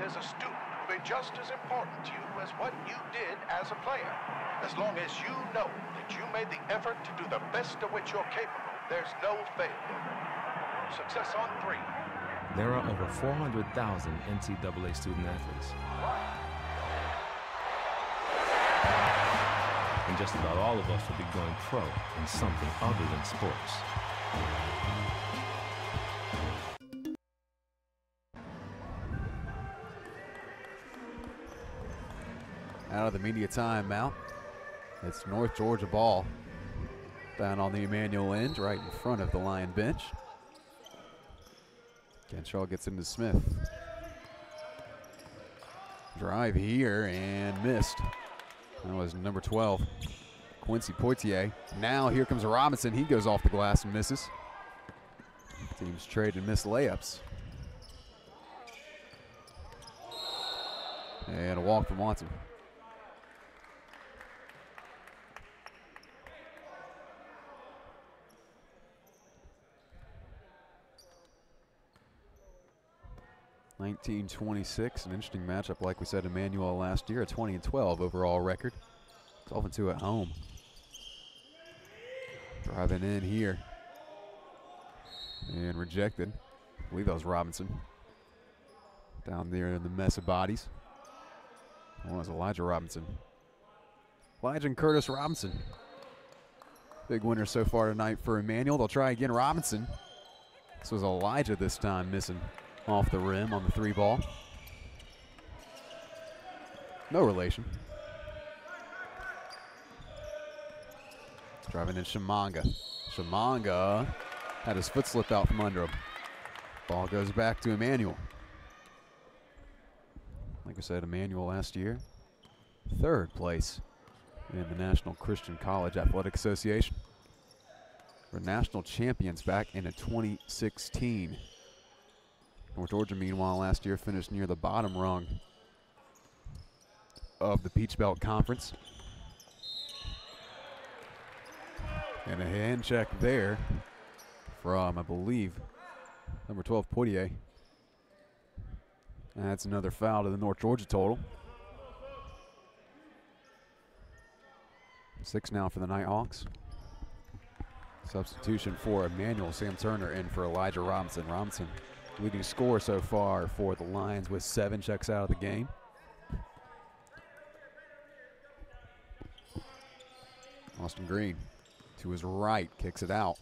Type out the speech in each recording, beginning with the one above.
as a student will be just as important to you as what you did as a player. As long as you know that you made the effort to do the best of which you're capable, there's no failure. Success on 3. There are over 400,000 NCAA student athletes. And just about all of us will be going pro in something other than sports. Out of the media timeout, it's North Georgia ball down on the Emmanuel end, right in front of the Lion bench. Cantrell gets into Smith. Drive here and missed. That was number 12, Quincy Poitier. Now here comes Robinson. He goes off the glass and misses. Teams trade and miss layups. And a walk from Watson. (19-26), an interesting matchup, like we said, Emmanuel last year, a 20-12 overall record. 12-2 at home. Driving in here. And rejected. I believe that was Robinson. Down there in the mess of bodies. That was Elijah Robinson. Elijah and Curtis Robinson. Big winner so far tonight for Emmanuel. They'll try again. Robinson. This was Elijah this time missing off the rim on the 3 ball. No relation. Driving in Shamanga. Shamanga had his foot slip out from under him. Ball goes back to Emmanuel. Like I said, Emmanuel last year, 3rd place in the National Christian College Athletic Association. We're national champions back in 2016. North Georgia, meanwhile, last year finished near the bottom rung of the Peach Belt Conference. And a hand check there from, I believe, number 12, Poitier. That's another foul to the North Georgia total. 6 now for the Nighthawks. Substitution for Emmanuel. Sam Turner in for Elijah Robinson. Robinson, leading scorer so far for the Lions with 7, checks out of the game. Austin Green to his right, kicks it out.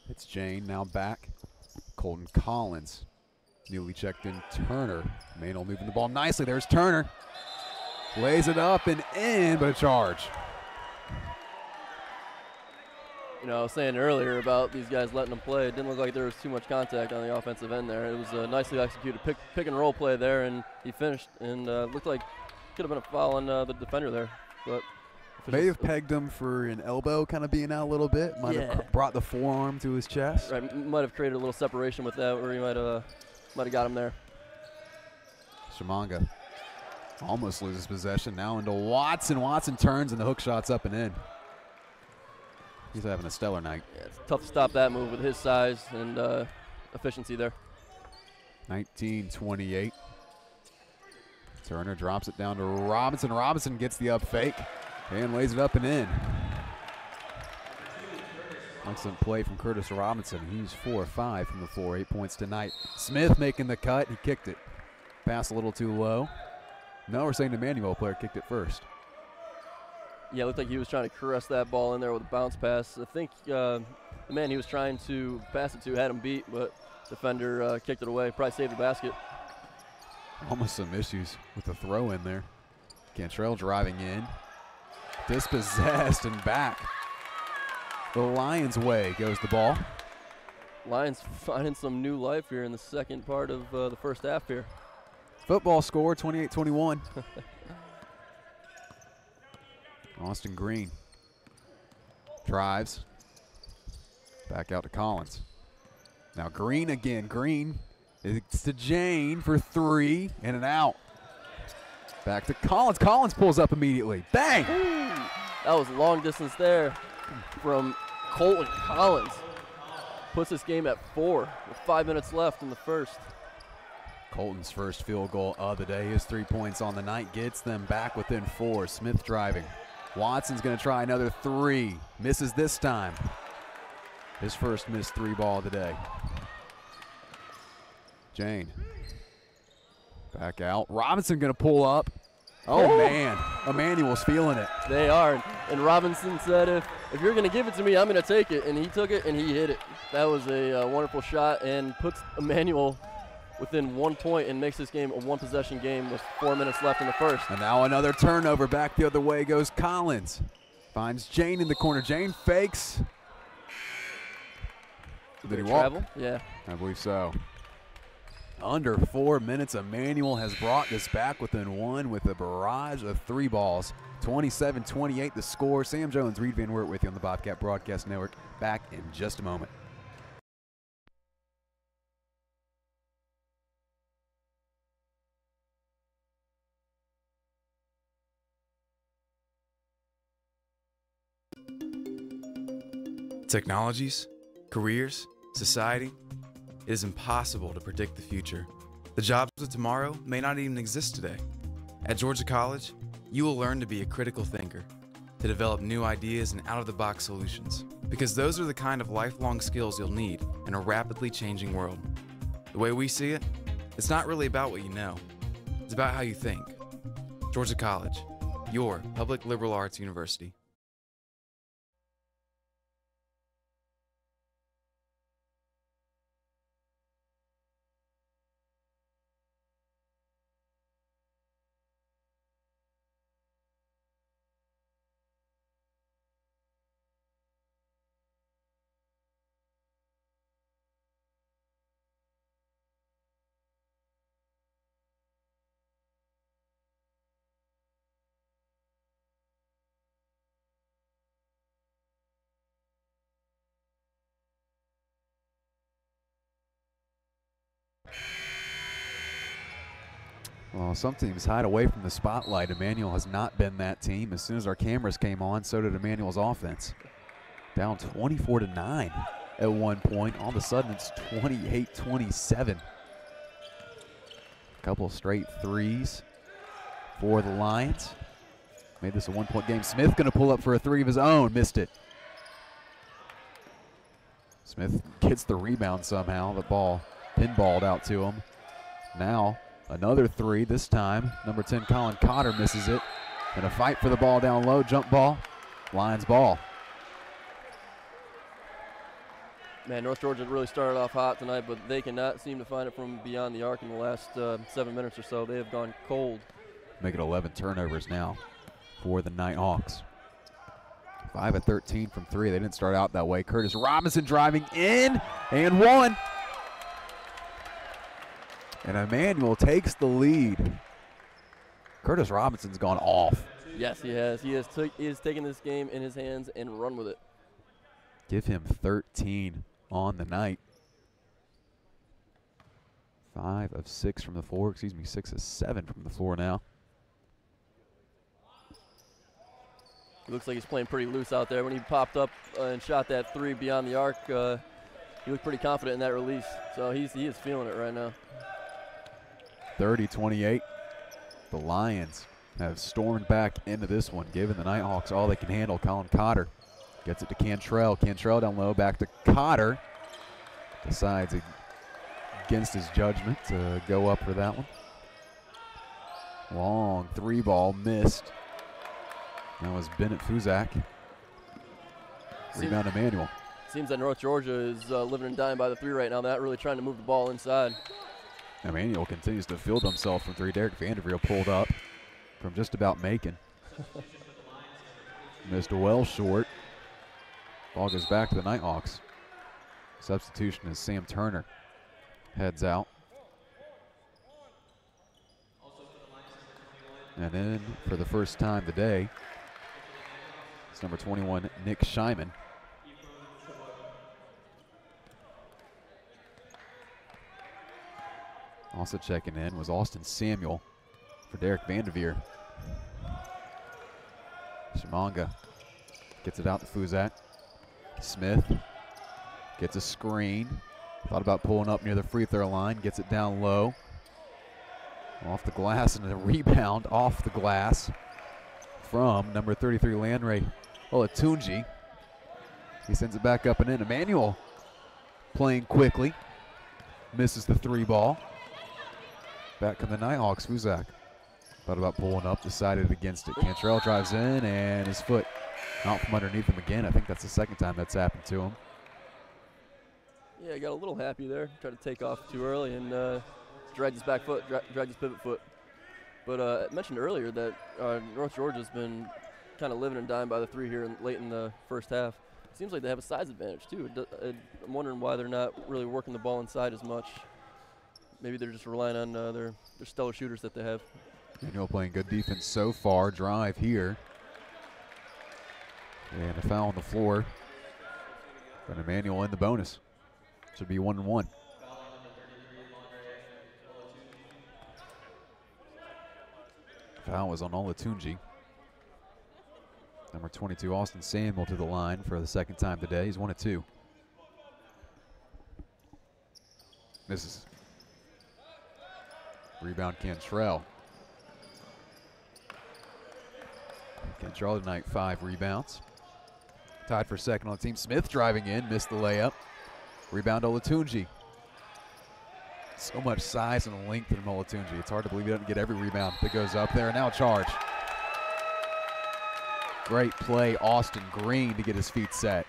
It's Jane, now back. Colton Collins, newly checked in Turner. Manuel moving the ball nicely. There's Turner. Lays it up and in, but a charge. You know, I was saying earlier about these guys letting them play. It didn't look like there was too much contact on the offensive end there. It was a nicely executed pick and roll play there, and he finished. And looked like could have been a foul on the defender there. But may have pegged him for an elbow kind of being out a little bit. Might have brought the forearm to his chest. Right, might have created a little separation with that, where he might have got him there. Shamanga almost loses possession. Now into Watson. Watson turns and the hook shot's up and in. He's having a stellar night. Yeah, it's tough to stop that move with his size and efficiency there. 19-28. Turner drops it down to Robinson. Robinson gets the up fake and lays it up and in. Excellent play from Curtis Robinson. He's 4 of 5 from the floor, 8 points tonight. Smith making the cut. He kicked it. Pass a little too low. No, we're saying the Emmanuel player kicked it first. Yeah, it looked like he was trying to caress that ball in there with a bounce pass. I think the man he was trying to pass it to had him beat, but defender kicked it away. Probably saved the basket. Almost some issues with the throw in there. Cantrell driving in. Dispossessed and back. The Lions' way goes the ball. Lions finding some new life here in the second part of the first half here. Football score, 28-21. Austin Green drives. Back out to Collins. Now Green again. Green, it's to Jane for 3 and an out. Back to Collins. Collins pulls up immediately. Bang! Ooh, that was long distance there from Colton Collins. Puts this game at 4 with 5 minutes left in the first. Colton's first field goal of the day. His 3 points on the night gets them back within 4. Smith driving. Watson's going to try another 3. Misses this time. His first missed 3 ball of the day. Jane. Back out. Robinson going to pull up. Oh, man. Emmanuel's feeling it. They are. And Robinson said, if you're going to give it to me, I'm going to take it. And he took it, and he hit it. That was a wonderful shot and puts Emmanuel within 1 point and makes this game a one-possession game with 4 minutes left in the first. And now another turnover. Back the other way goes Collins. Finds Jane in the corner. Jane fakes. Did he walk? Travel? Yeah. I believe so. Under 4 minutes, Emmanuel has brought this back within 1 with a barrage of 3 balls. 27-28 the score. Sam Jones, Reed Van Wert with you on the Bobcat Broadcast Network. Back in just a moment. Technologies, careers, society. It is impossible to predict the future. The jobs of tomorrow may not even exist today. At Georgia College, you will learn to be a critical thinker, to develop new ideas and out-of-the-box solutions, because those are the kind of lifelong skills you'll need in a rapidly changing world. The way we see it, it's not really about what you know. It's about how you think. Georgia College, your public liberal arts university. Well, some teams hide away from the spotlight. Emmanuel has not been that team. As soon as our cameras came on, so did Emmanuel's offense. Down 24-9 at one point. All of a sudden, it's 28-27. Couple straight threes for the Lions. Made this a 1 point game. Smith going to pull up for a 3 of his own. Missed it. Smith gets the rebound somehow. The ball pinballed out to him. Now another 3, this time number 10 Colin Cotter misses it. And a fight for the ball down low, jump ball, Lions ball. Man, North Georgia really started off hot tonight, but they cannot seem to find it from beyond the arc in the last 7 minutes or so. They have gone cold. Make it 11 turnovers now for the Nighthawks. 5 of 13 from 3. They didn't start out that way. Curtis Robinson driving in and 1. And Emmanuel takes the lead. Curtis Robinson's gone off. Yes, he has. He has taken this game in his hands and run with it. Give him 13 on the night. 5 of 6 from the floor. 6 of 7 from the floor now. He looks like he's playing pretty loose out there. When he popped up and shot that 3 beyond the arc, he looked pretty confident in that release. So he is feeling it right now. 30-28. The Lions have stormed back into this one, giving the Nighthawks all they can handle. Colin Cotter gets it to Cantrell. Cantrell down low, back to Cotter. Decides against his judgment to go up for that one. Long 3 ball missed. That was Bennett Fuzak. Rebound Emmanuel. Seems that North Georgia is living and dying by the 3 right now. They're not really trying to move the ball inside. Emmanuel continues to field himself from 3. Derek Vanderveer pulled up from just about making. Missed well short. Ball goes back to the Nighthawks. Substitution is Sam Turner. Heads out. And then for the first time today, it's number 21, Nick Scheiman. Also checking in was Austin Samuel for Derek Vanderveer. Shimanga gets it out to Fuzak. Smith gets a screen. Thought about pulling up near the free throw line. Gets it down low. Off the glass and a rebound off the glass from number 33 Landry Olatunji. He sends it back up and in. Emmanuel playing quickly. Misses the 3 ball. Back come the Nighthawks. Fuzak thought about pulling up, decided against it. Cantrell drives in and his foot out from underneath him again. I think that's the second time that's happened to him. Yeah, got a little happy there. Tried to take off too early and dragged his back foot, dragged his pivot foot. But I mentioned earlier that North Georgia's been kind of living and dying by the 3 here late in the first half. Seems like they have a size advantage too. I'm wondering why they're not really working the ball inside as much. Maybe they're just relying on their stellar shooters that they have. Emmanuel playing good defense so far. Drive here. And a foul on the floor. But Emmanuel in the bonus. Should be 1-1. Foul was on Olatunji. Number 22, Austin Samuel, to the line for the second time today. He's 1-2. Misses. Rebound, Cantrell. Cantrell tonight, 5 rebounds. Tied for second on the team. Smith driving in, missed the layup. Rebound, Olatunji. So much size and length in Olatunji. It's hard to believe he doesn't get every rebound that goes up there. Now charge. Great play, Austin Green, to get his feet set.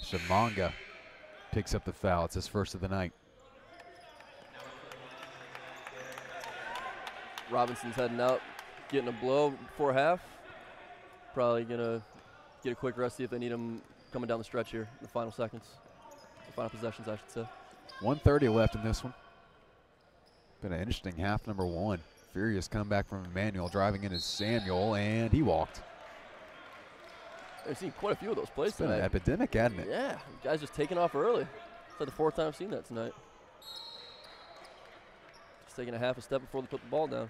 Shamanga picks up the foul. It's his first of the night. Robinson's heading out, getting a blow before half. Probably going to get a quick rest, see if they need him coming down the stretch here in the final seconds. The final possessions, I should say. 1:30 left in this one. Been an interesting half number 1. Furious comeback from Emmanuel, driving in as Samuel, and he walked. I've seen quite a few of those plays It's been tonight. an epidemic, hasn't it? Yeah, guys just taking off early. It's like the 4th time I've seen that tonight. Just taking a half a step before they put the ball down.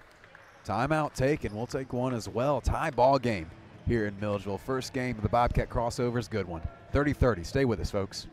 Timeout taken. We'll take one as well. Tie ball game here in Milledgeville. First game of the Bobcat crossovers. Good one. 30-30. Stay with us, folks.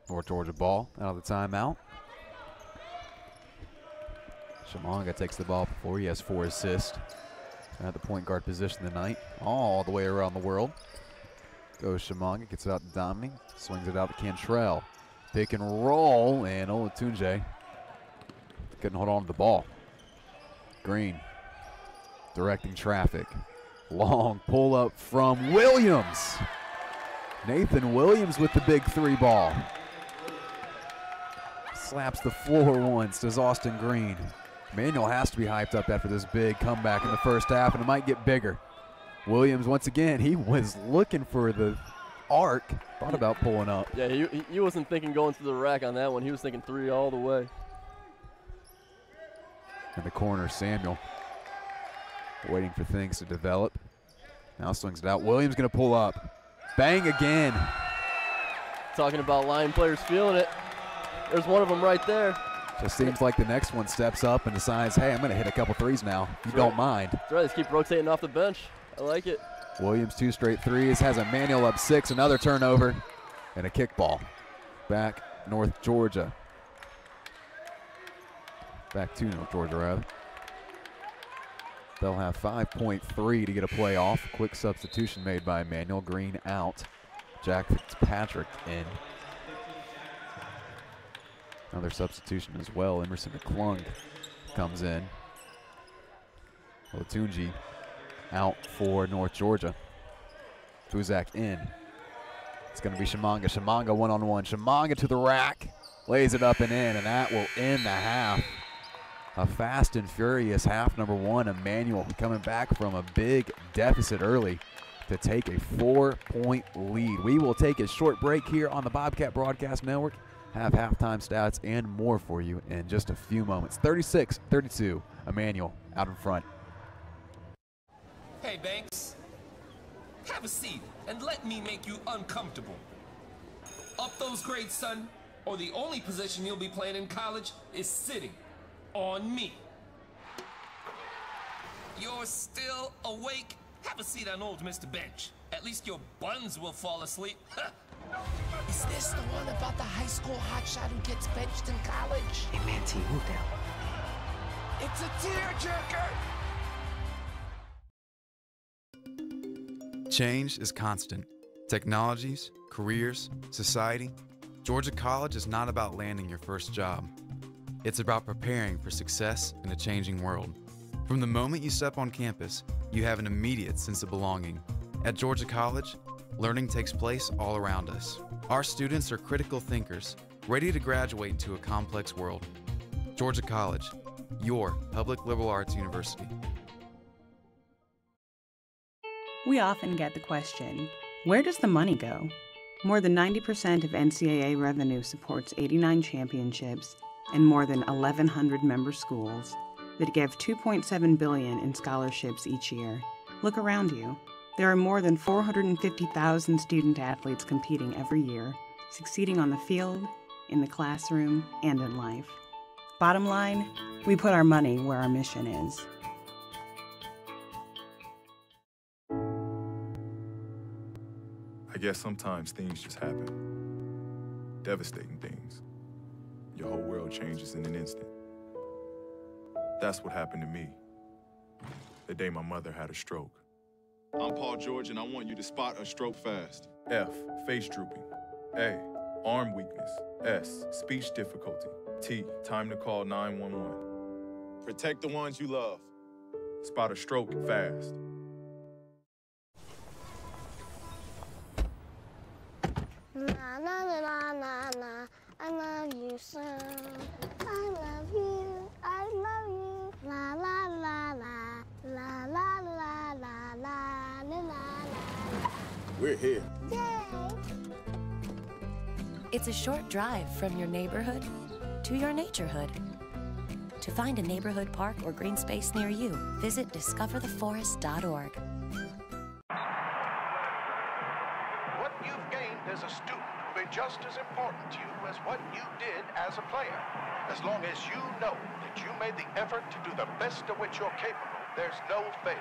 North Georgia ball out of the timeout. Shamanga takes the ball before. He has 4 assists at the point guard position tonight, all the way around the world. Goes Shamanga, gets it out to Domney, swings it out to Cantrell. Pick and roll, and Olatunji couldn't hold on to the ball. Green directing traffic. Long pull up from Williams. Nathan Williams with the big 3 ball. Slaps the floor once, does Austin Green. Emmanuel has to be hyped up after this big comeback in the first half, and it might get bigger. Williams, once again, he was looking for the arc, thought about pulling up. Yeah, he wasn't thinking going to the rack on that one. He was thinking 3 all the way. In the corner, Samuel waiting for things to develop. Now swings it out. Williams going to pull up. Bang again. Talking about line players feeling it. There's one of them right there. Just seems like the next one steps up and decides, hey, I'm going to hit a couple threes now. You don't mind. That's right. Let's keep rotating off the bench. I like it. Williams 2 straight threes. Has Emmanuel up 6. Another turnover. And a kickball. Back North Georgia. Back to North Georgia, rather. They'll have 5.3 to get a playoff. Quick substitution made by Emmanuel. Green out. Jack Fitzpatrick in. Another substitution as well. Emerson McClung comes in. Olatunji out for North Georgia. Buzak in. It's going to be Shimanga. Shimanga one-on-one. Shimanga to the rack. Lays it up and in, and that will end the half. A fast and furious half number one. Emmanuel coming back from a big deficit early to take a 4-point lead. We will take a short break here on the Bobcat Broadcast Network. Have halftime stats and more for you in just a few moments. 36-32, Emmanuel out in front. Hey, Banks. Have a seat and let me make you uncomfortable. Up those grades, son, or the only position you'll be playing in college is sitting on me. You're still awake? Have a seat on old Mr. Bench. At least your buns will fall asleep. Is this the one about the high school hotshot who gets benched in college? Hey, man, T, move down. It's a tearjerker! Change is constant. Technologies, careers, society. Georgia College is not about landing your first job. It's about preparing for success in a changing world. From the moment you step on campus, you have an immediate sense of belonging. At Georgia College, learning takes place all around us. Our students are critical thinkers, ready to graduate into a complex world. Georgia College, your public liberal arts university. We often get the question, where does the money go? More than 90% of NCAA revenue supports 89 championships and more than 1,100 member schools that give $2.7 billion in scholarships each year. Look around you. There are more than 450,000 student athletes competing every year, succeeding on the field, in the classroom, and in life. Bottom line, we put our money where our mission is. I guess sometimes things just happen. Devastating things. Your whole world changes in an instant. That's what happened to me the day my mother had a stroke. I'm Paul George, and I want you to spot a stroke fast. F, face drooping. A, arm weakness. S, speech difficulty. T, time to call 911. Protect the ones you love. Spot a stroke fast. Na na na na na na, I love you so. I love you, I love you. La la la la, la la la la la la la. We're here. Yay! It's a short drive from your neighborhood to your naturehood. To find a neighborhood park or green space near you, visit discovertheforest.org. What you've gained as a student will be just as important to you as what you did as a player. As long as you know that you made the effort to do the best of which you're capable, there's no failure.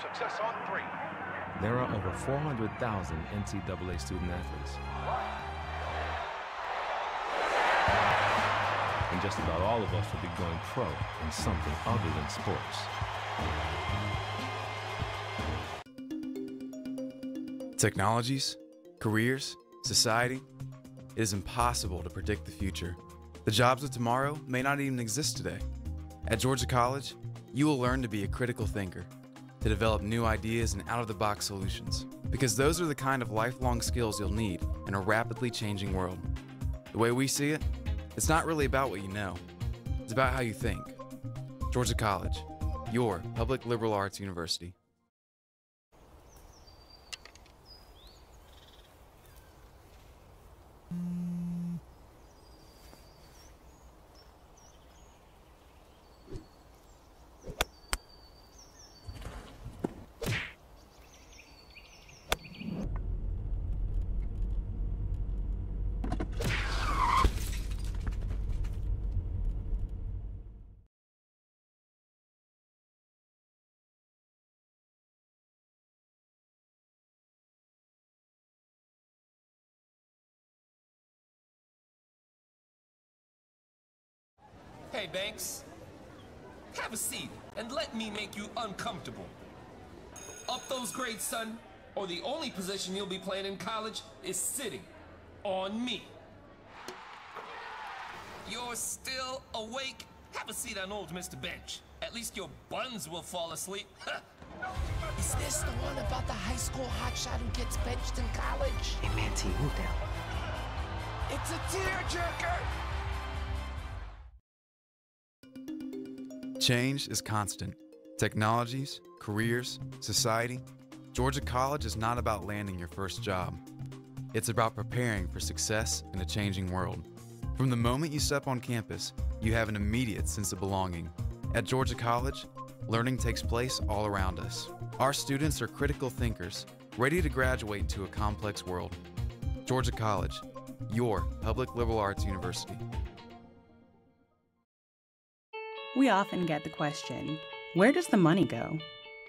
Success on 3. There are over 400,000 NCAA student athletes. And just about all of us will be going pro in something other than sports. Technologies, careers, society. It is impossible to predict the future. The jobs of tomorrow may not even exist today. At Georgia College, you will learn to be a critical thinker, to develop new ideas and out-of-the-box solutions, because those are the kind of lifelong skills you'll need in a rapidly changing world. The way we see it, it's not really about what you know. It's about how you think. Georgia College, your public liberal arts university. Hey, Banks. Have a seat and let me make you uncomfortable. Up those grades, son, or the only position you'll be playing in college is sitting on me. You're still awake? Have a seat on old Mr. Bench. At least your buns will fall asleep. Is this the one about the high school hotshot who gets benched in college? Hey, man, T, move down. It's a tearjerker! Change is constant. Technologies, careers, society. Georgia College is not about landing your first job. It's about preparing for success in a changing world. From the moment you step on campus, you have an immediate sense of belonging. At Georgia College, learning takes place all around us. Our students are critical thinkers, ready to graduate into a complex world. Georgia College, your public liberal arts university. We often get the question, where does the money go?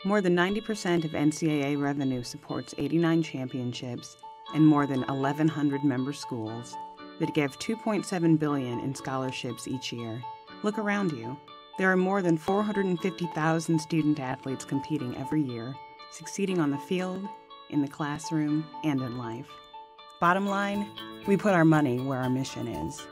More than 90% of NCAA revenue supports 89 championships and more than 1,100 member schools that give $2.7 billion in scholarships each year. Look around you. There are more than 450,000 student athletes competing every year, succeeding on the field, in the classroom, and in life. Bottom line, we put our money where our mission is.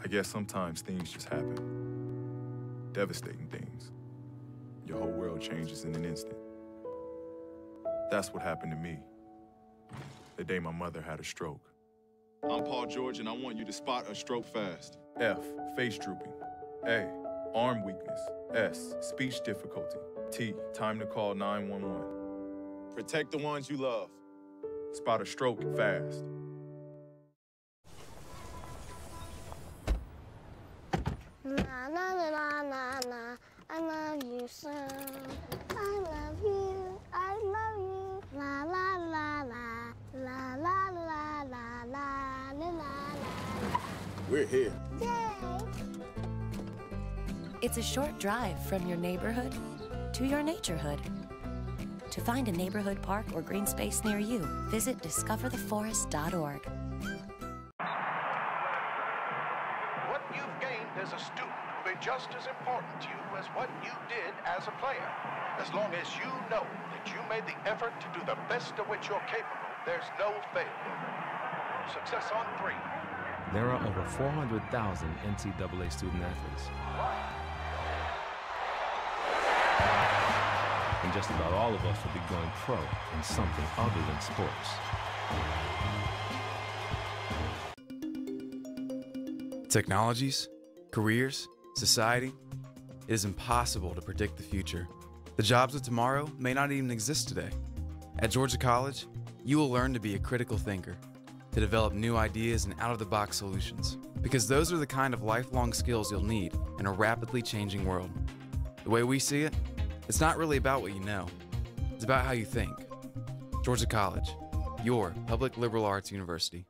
I guess sometimes things just happen. Devastating things. Your whole world changes in an instant. That's what happened to me the day my mother had a stroke. I'm Paul George, and I want you to spot a stroke fast. F, face drooping. A, arm weakness. S, speech difficulty. T, time to call 911. Protect the ones you love. Spot a stroke fast. Na na na na na na, I love you so. I love you, I love you. La la la la, la la la la la la la. We're here. Yay! It's a short drive from your neighborhood to your naturehood. To find a neighborhood park or green space near you, visit discovertheforest.org. What you've gained as a student will be just as important to you as what you did as a player. As long as you know that you made the effort to do the best of which you're capable, there's no failure. Success on 3. There are over 400,000 NCAA student athletes. And just about all of us will be going pro in something other than sports. Technologies, careers, society. It is impossible to predict the future. The jobs of tomorrow may not even exist today. At Georgia College, you will learn to be a critical thinker, to develop new ideas and out-of-the-box solutions, because those are the kind of lifelong skills you'll need in a rapidly changing world. The way we see it, it's not really about what you know. It's about how you think. Georgia College, your public liberal arts university.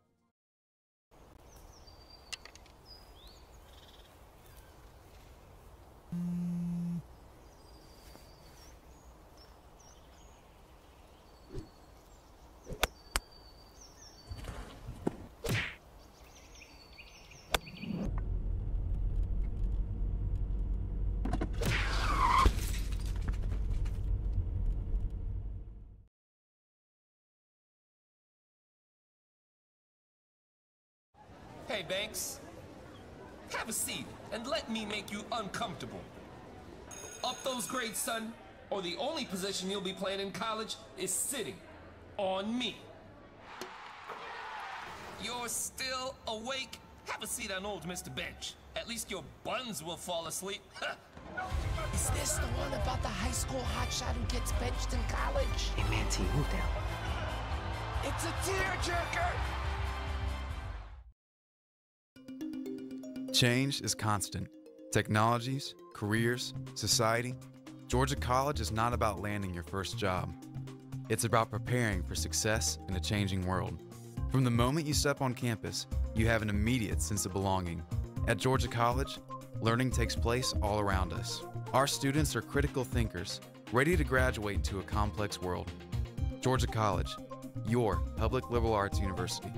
Hey, Banks. Have a seat and let me make you uncomfortable. Up those grades, son, or the only position you'll be playing in college is sitting on me. You're still awake? Have a seat on old Mr. Bench. At least your buns will fall asleep. Is this the one about the high school hotshot who gets benched in college? Hey, man, T, move down. It's a tearjerker! Change is constant. Technologies, careers, society. Georgia College is not about landing your first job. It's about preparing for success in a changing world. From the moment you step on campus, you have an immediate sense of belonging. At Georgia College, learning takes place all around us. Our students are critical thinkers, ready to graduate into a complex world. Georgia College, your public liberal arts university.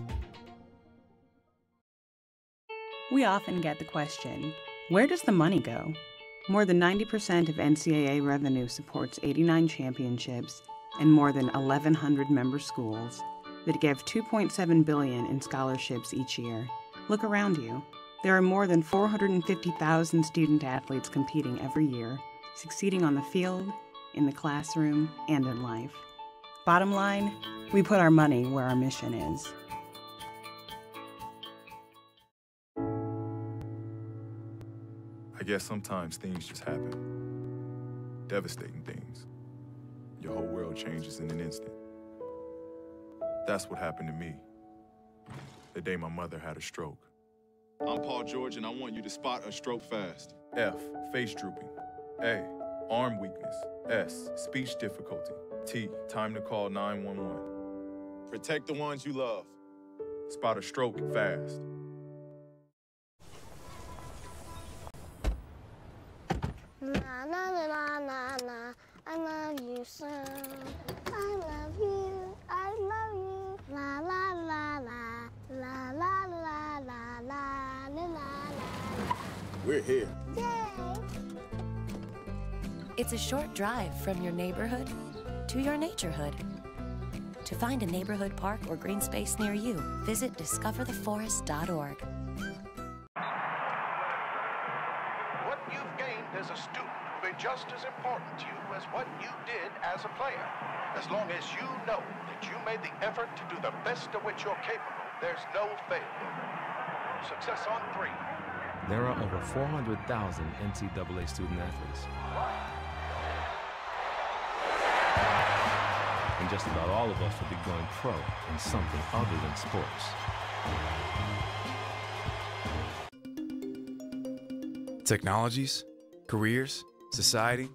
We often get the question, where does the money go? More than 90% of NCAA revenue supports 89 championships and more than 1,100 member schools that give $2.7 billion in scholarships each year. Look around you. There are more than 450,000 student athletes competing every year, succeeding on the field, in the classroom, and in life. Bottom line, we put our money where our mission is. I guess sometimes things just happen. Devastating things. Your whole world changes in an instant. That's what happened to me the day my mother had a stroke. I'm Paul George, and I want you to spot a stroke fast. F, face drooping. A, arm weakness. S, speech difficulty. T, time to call 911. Protect the ones you love. Spot a stroke fast. Na na na na na na, I love you so. I love you, I love you. La la la la, la la la la la la la. We're here. Yay! It's a short drive from your neighborhood to your naturehood. To find a neighborhood park or green space near you, visit discovertheforest.org. What you've gained as a student will be just as important to you as what you did as a player. As long as you know that you made the effort to do the best of which you're capable, there's no failure. Success on 3. There are over 400,000 NCAA student athletes. And just about all of us will be going pro in something other than sports. Technologies, careers, society,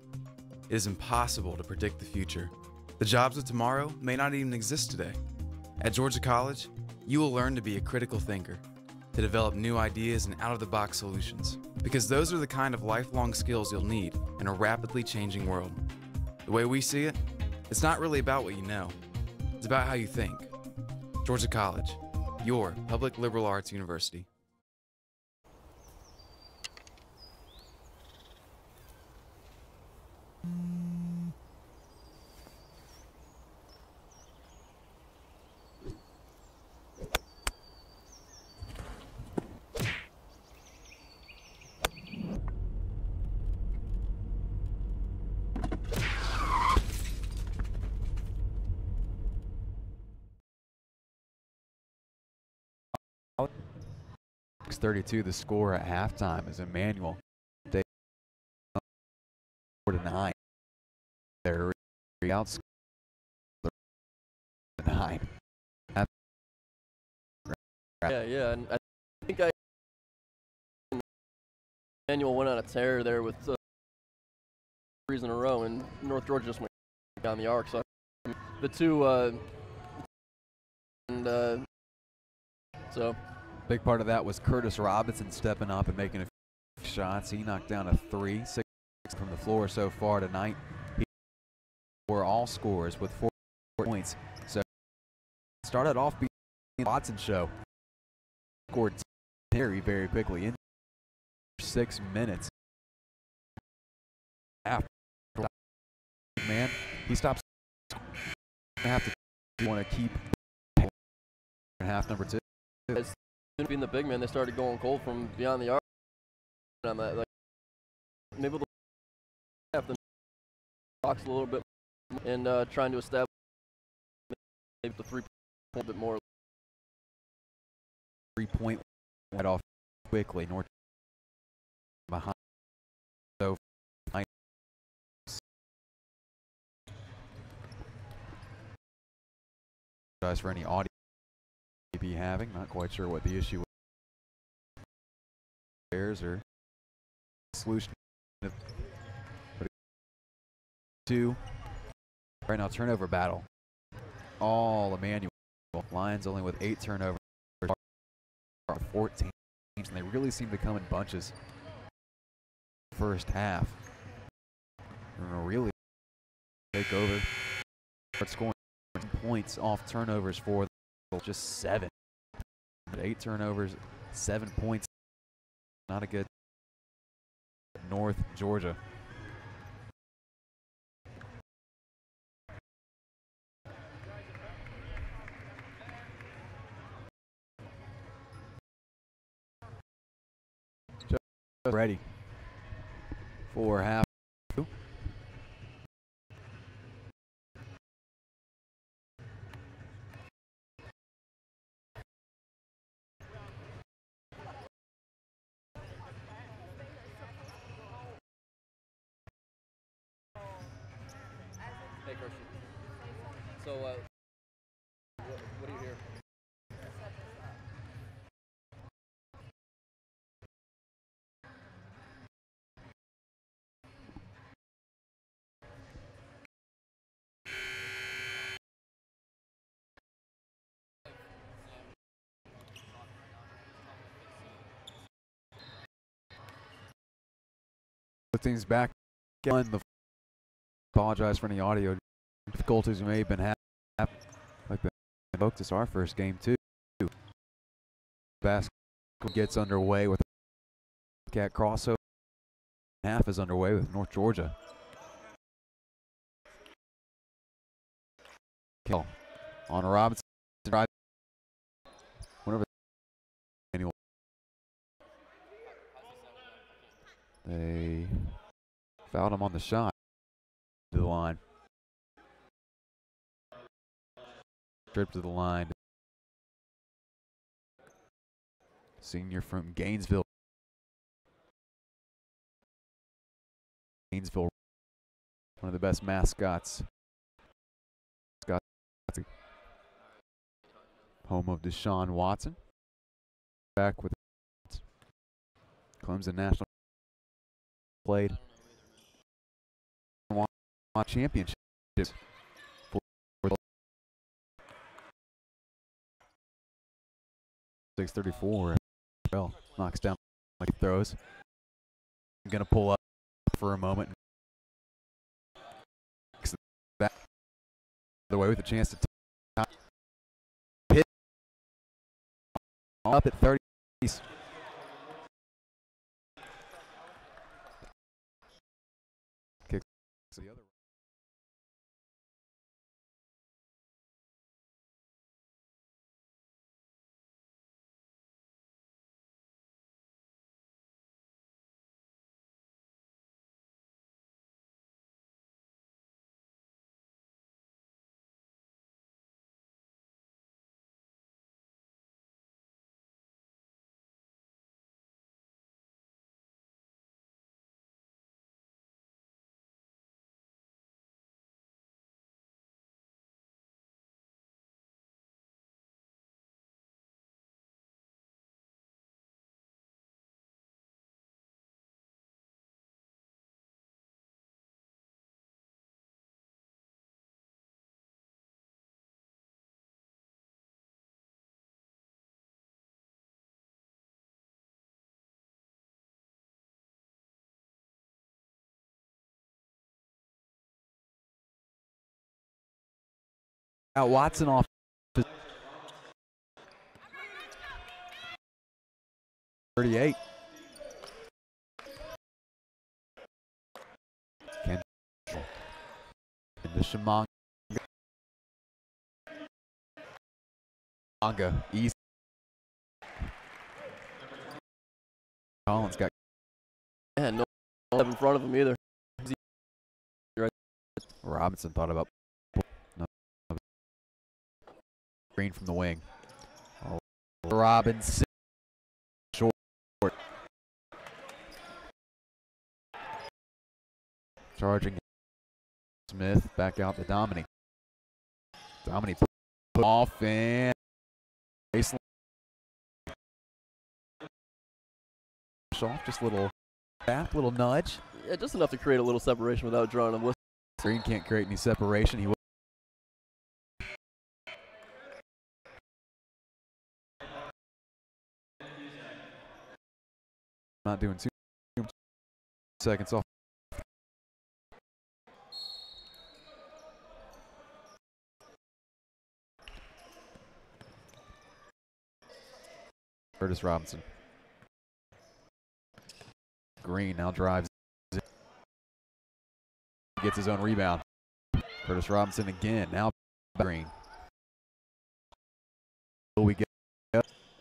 it is impossible to predict the future. The jobs of tomorrow may not even exist today. At Georgia College, you will learn to be a critical thinker, to develop new ideas and out-of-the-box solutions, because those are the kind of lifelong skills you'll need in a rapidly changing world. The way we see it, it's not really about what you know, it's about how you think. Georgia College, your public liberal arts university. .32 the score at halftime as Emmanuel 4-9. They're outscored 9. Yeah, and I think Emmanuel went on a tear there with 3s in a row, and North Georgia just went down the arc. So the two, so. Big part of that was Curtis Robinson stepping up and making a few shots. He knocked down a 3, 6 from the floor so far tonight. He were all scores with 4 points. So started off being the Watson show. Scored very, very quickly in 6 minutes. After man, he stops. Have to want to keep half number 2. Being the big man, they started going cold from beyond the arc. On that, like maybe they'll have the box a little bit and trying to establish maybe the 3-point a bit more. 3-point right off quickly. North behind. So apologize for any audio be having. Not quite sure what the issue is or solution. But 2 right now, turnover battle. All Emmanuel. Lions only with 8 turnovers, 14, and they really seem to come in bunches. First half, really take over. Start scoring points off turnovers for them. Just 7. 8 turnovers, 7 points. Not a good North Georgia. ready for half. Hey, Christian. So, what do you hear? Put things back on the. Apologize for any audio difficulties we may have been having. Like the folks, it's our first game too. Basketball gets underway with Bobcat crossover. Half is underway with North Georgia. Kill on Robinson. Whenever Emmanuel. They fouled him on the shot to the line. Trip to the line. Senior from Gainesville. Gainesville, one of the best mascots. Home of Deshaun Watson. Back with Clemson National played championships. 6:34. Well, knocks down like he throws. I'm gonna pull up for a moment. Back the way with a chance to hit up at 30. Kicks to the other. Watson off 38. Ken into Shimanga. East. Collins got. Yeah, no in front of him either. Robinson thought about. No. Green from the wing. Oh, Robinson. Short. Charging Smith back out to Dominic. Dominic put off and baseline. Off, just a little tap, little nudge. Yeah, just enough to create a little separation without drawing a whistle. Green can't create any separation. He will. Not doing 2 seconds off. Curtis Robinson. Green now drives. Gets his own rebound. Curtis Robinson again. Now Green. We get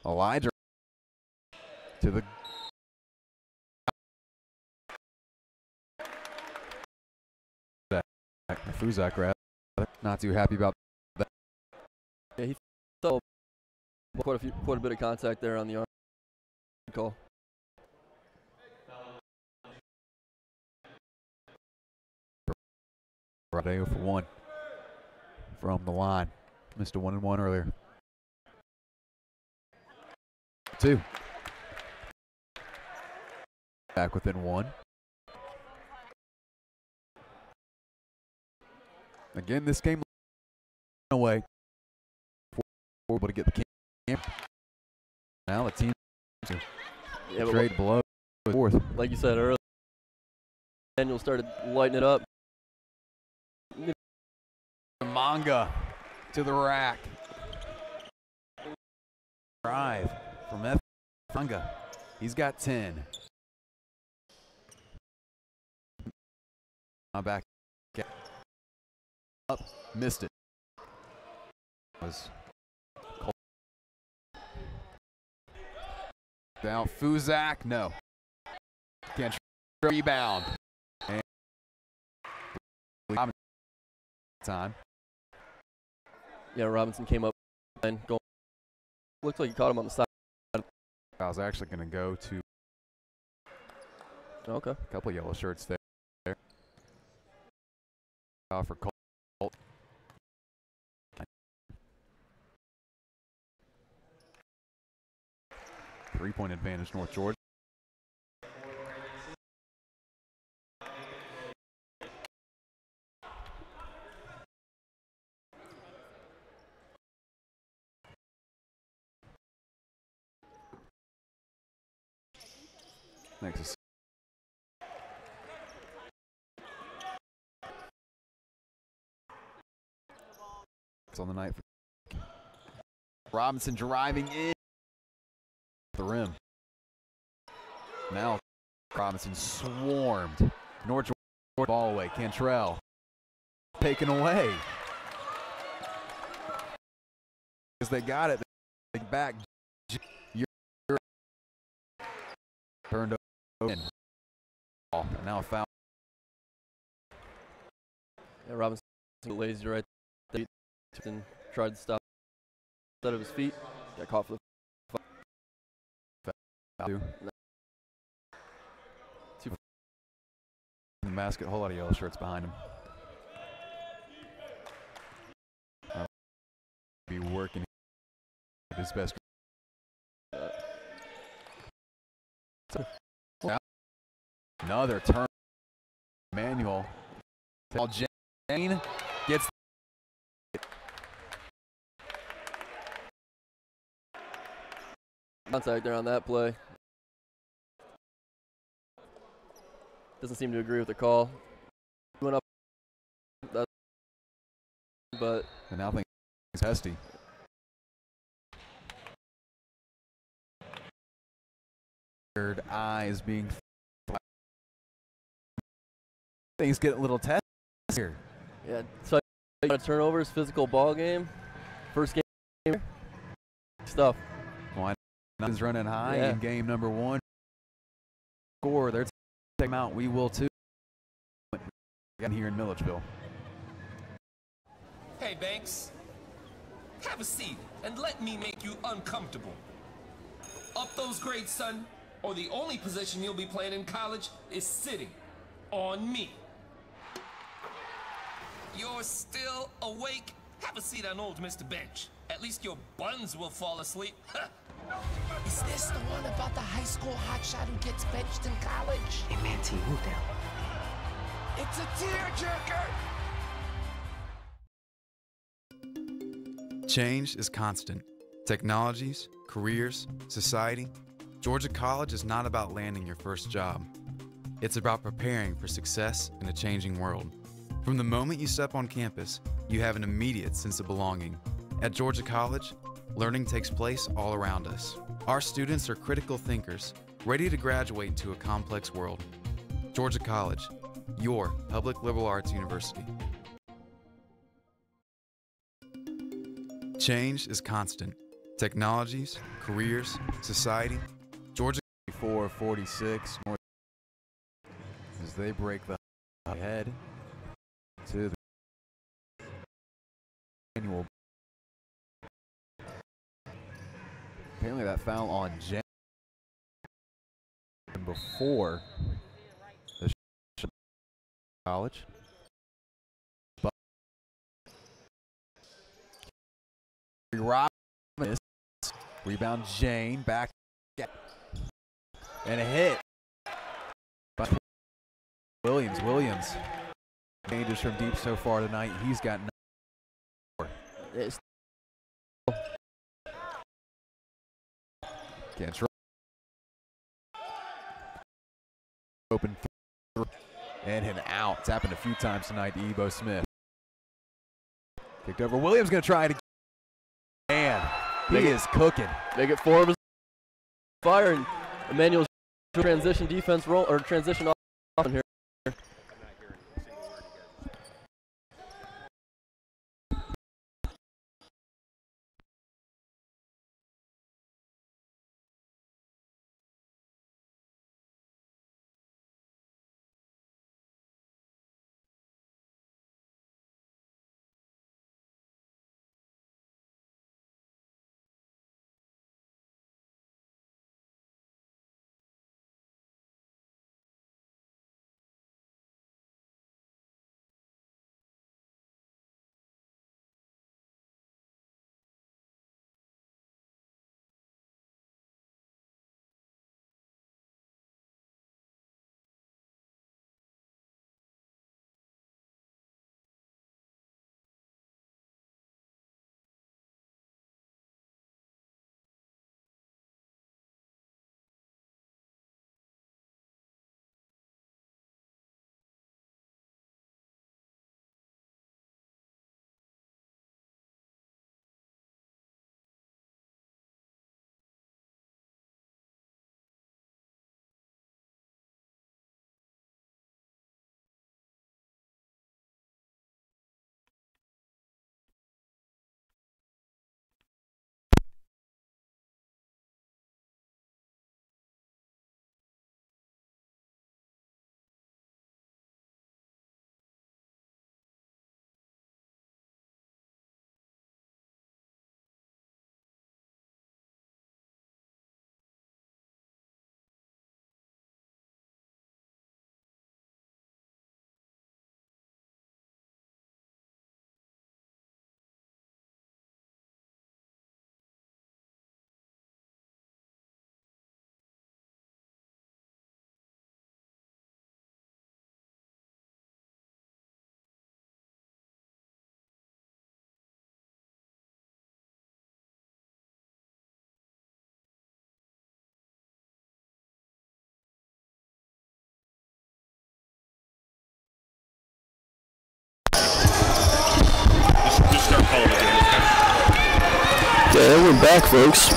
Elijah to the Fuzak, rather. Not too happy about that. Yeah, he saw quite a bit of contact there on the arm call. Rodeo for 1 from the line. Missed a 1-and-1 earlier. 2. Back within 1. Again, this game away. Able to get the camp. Now the team trade below 4th. Like you said earlier, Emmanuel started lighting it up. Manga to the rack. Drive from F. Manga. He's got 10. Back up, missed it. Was down Fuzak, no. Can't rebound. And time. Yeah, Robinson came up and go. Looks like he caught him on the side. I was actually going to go to a couple of yellow shirts there. For Colt. 3-point advantage, North Georgia. Next is on the night. Robinson driving in the rim. Now Robinson swarmed. North Georgia ball away. Cantrell taken away. Because they got it. They back. Turned over. And now a foul. Yeah, Robinson lazy right there. And tried to stop instead of his feet. Got caught for the foul. Two. In the basket, a whole lot of yellow shirts behind him. Be working his best. Another turn. Emmanuel. Jane gets. Contact there on that play. Doesn't seem to agree with the call. Went up, but and now things testy. Third eye is being. Things get a little testy here. Yeah, so turnovers, physical ball game, first game stuff. Is running high in game number 1. Score, they're taking out. We will too. Again here in Milledgeville. Hey, Banks. Have a seat and let me make you uncomfortable. Up those grades, son, or the only position you'll be playing in college is sitting on me. You're still awake? Have a seat on old Mr. Bench. At least your buns will fall asleep. Is this the one about the high school hotshot who gets benched in college? Emmanuel. It's a tearjerker! Change is constant. Technologies, careers, society. Georgia College is not about landing your first job. It's about preparing for success in a changing world. From the moment you step on campus, you have an immediate sense of belonging. At Georgia College, learning takes place all around us. Our students are critical thinkers, ready to graduate into a complex world. Georgia College, your public liberal arts university. Change is constant. Technologies, careers, society. Georgia 4-46 as they break the head to the Emmanuel. Apparently that foul on Jen before the college. But Robinson, rebound Jane, back and a hit. Williams changes from deep so far tonight. He's got 9. Can't open and hit out. It's happened a few times tonight to Ebo Smith. Kicked over. Williams going to try it again. Man, he is cooking. They get 4 of his fire, and Emmanuel's transition defense roll or transition off in here. Yeah, and we're back, folks.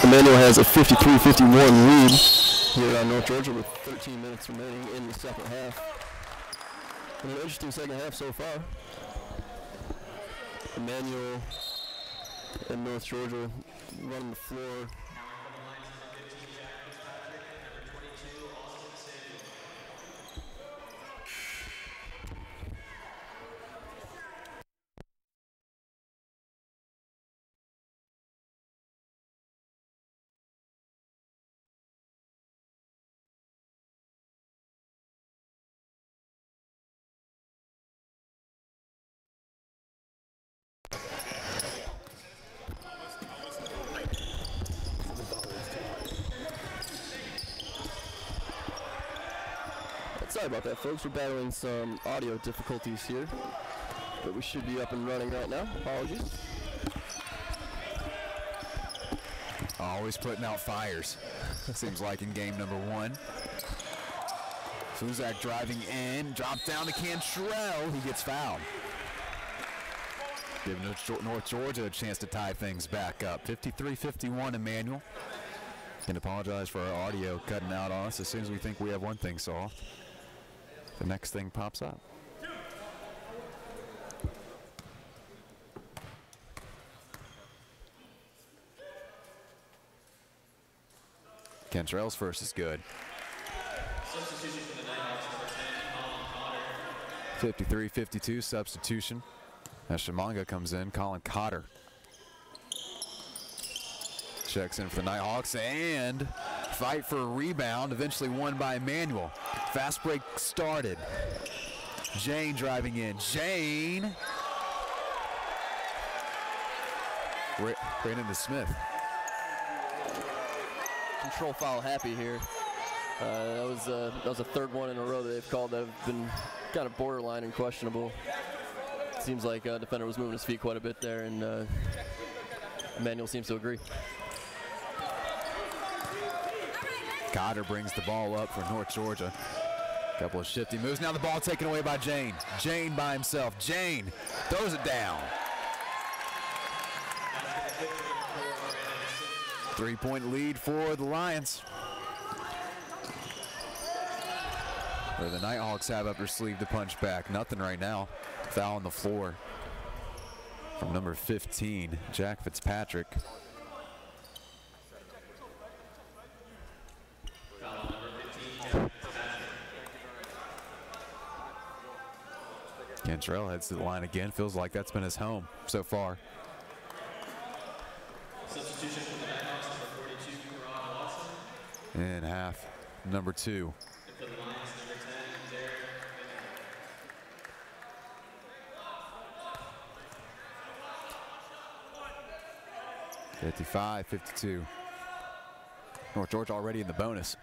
Emmanuel has a 53-51 lead here on North Georgia with 13 minutes remaining in the second half. An interesting second half so far. Emmanuel and North Georgia running the floor. Sorry about that, folks. We're battling some audio difficulties here, but we should be up and running right now. Apologies. Always putting out fires, seems like in game number 1. Suzak driving in, drops down to Cantrell. He gets fouled. Giving North Georgia a chance to tie things back up. 53-51, Emmanuel. Can apologize for our audio cutting out on us. As soon as we think we have one thing solved, the next thing pops up. Cantrell's first is good. 53-52 substitution As Shimanga comes in, Colin Cotter checks in for the Nighthawks and fight for a rebound, eventually won by Emmanuel. Fast break started. Jane driving in. Jane. Right into Smith. Control foul happy here. That was a third one in a row that they've called that have been kind of borderline and questionable. It seems like defender was moving his feet quite a bit there, and Emmanuel seems to agree. Cotter brings the ball up for North Georgia. Couple of shifty moves. Now the ball taken away by Jane. Jane by himself. Jane throws it down. 3-point lead for the Lions. Where the Nighthawks have up their sleeve to punch back. Nothing right now. Foul on the floor from number 15, Jack Fitzpatrick. Cantrell heads to the line again. Feels like that's been his home so far. Substitution for the Nighthawks, number 42, Ron Watson. In half, number 2. And for the Lions, number 10, Derek. 55-52. North Georgia already in the bonus.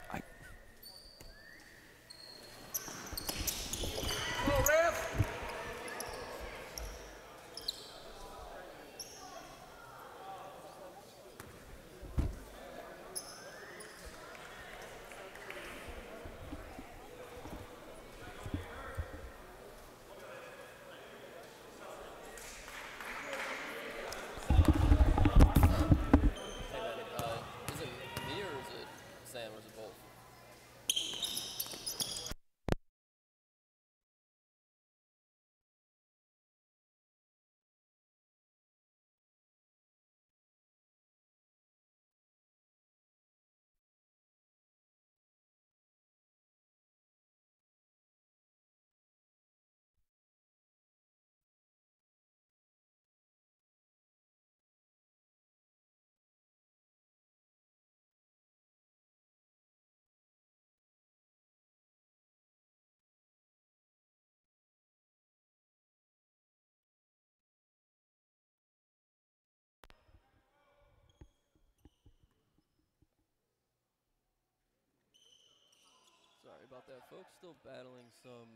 Sorry about that, folks. Still battling some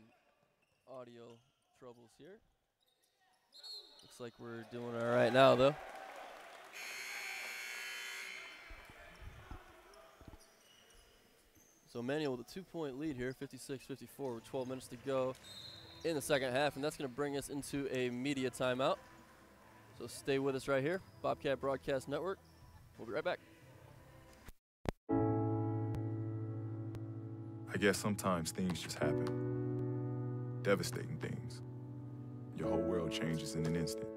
audio troubles here. Looks like we're doing all right now, though. So Emmanuel with a 2-point lead here, 56-54, with 12 minutes to go in the second half, and that's going to bring us into a media timeout. So stay with us right here, Bobcat Broadcast Network. We'll be right back. I guess sometimes things just happen. Devastating things. Your whole world changes in an instant.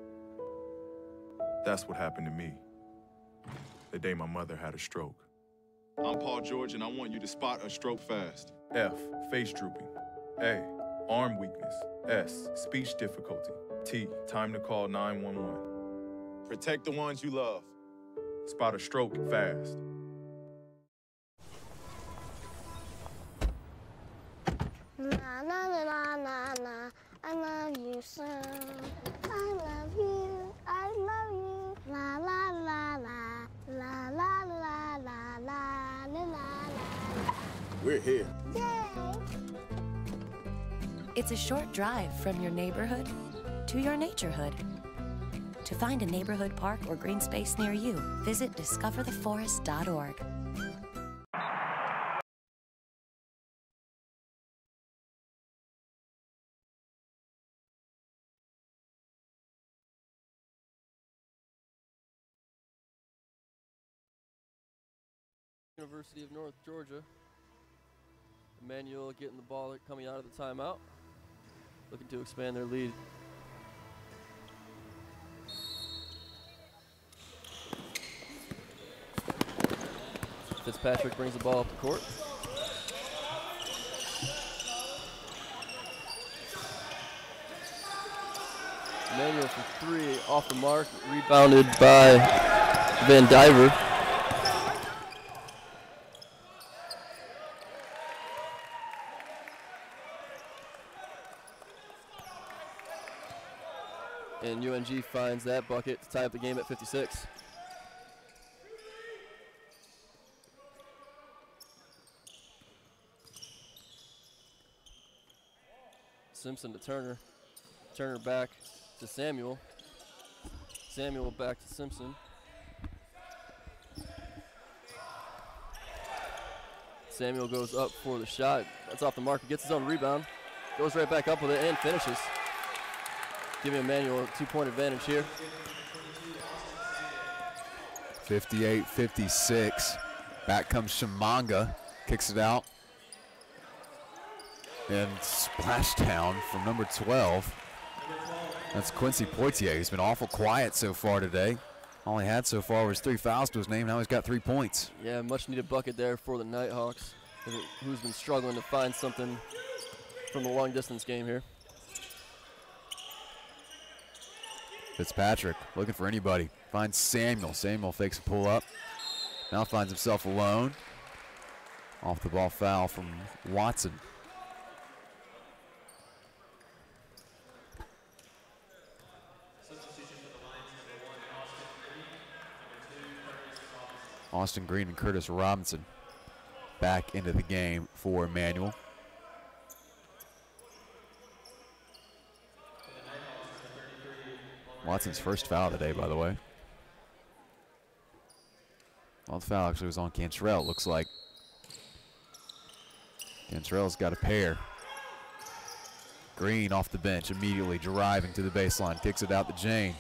That's what happened to me the day my mother had a stroke. I'm Paul George, and I want you to spot a stroke fast. F, face drooping. A, arm weakness. S, speech difficulty. T, time to call 911. Protect the ones you love. Spot a stroke fast. Na na na na na na, I love you so. I love you, I love you. La la la la, la la la la la la la. We're here. Yay! It's a short drive from your neighborhood to your naturehood. To find a neighborhood park or green space near you, visit discovertheforest.org. University of North Georgia. Emmanuel getting the ball coming out of the timeout, looking to expand their lead. Fitzpatrick brings the ball up the court. Emmanuel for 3 off the mark, rebounded by Van Diver. And UNG finds that bucket to tie up the game at 56. Simpson to Turner. Turner back to Samuel. Samuel back to Simpson. Samuel goes up for the shot. That's off the mark. He gets his own rebound. Goes right back up with it and finishes. Giving Emmanuel a 2-point advantage here. 58-56. Back comes Shamanga. Kicks it out. And splashdown from number 12. That's Quincy Poitier. He's been awful quiet so far today. All he had so far was 3 fouls to his name. Now he's got 3 points. Yeah, much needed bucket there for the Nighthawks, who's been struggling to find something from the long distance game here. Fitzpatrick looking for anybody. Finds Samuel. Samuel fakes a pull up. Now finds himself alone. Off the ball foul from Watson. Austin Green and Curtis Robinson back into the game for Emmanuel. Watson's first foul of the day, by the way. Well, the foul actually was on Cantrell, looks like. Cantrell's got a pair. Green off the bench, immediately driving to the baseline, kicks it out to Jane.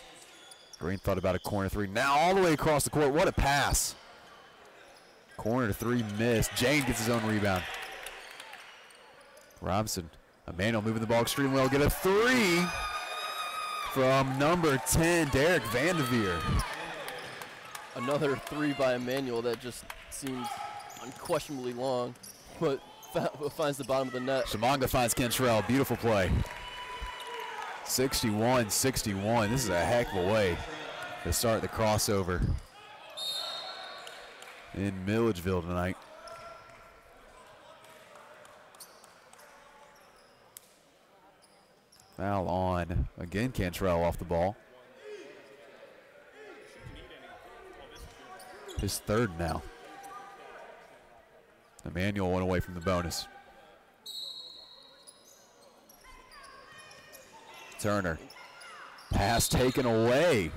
Green thought about a corner 3, now all the way across the court. What a pass. Corner 3 missed. Jane gets his own rebound. Robinson, Emmanuel moving the ball extremely well. Get a 3 from number 10, Derek Vanderveer. Another 3 by Emmanuel that just seems unquestionably long, but finds the bottom of the net. Shamanga finds Cantrell. Beautiful play. 61-61. This is a heck of a way to start the crossover in Milledgeville tonight. Foul on, again, Cantrell off the ball. His 3rd now. Emmanuel went away from the bonus. Turner. Pass taken away.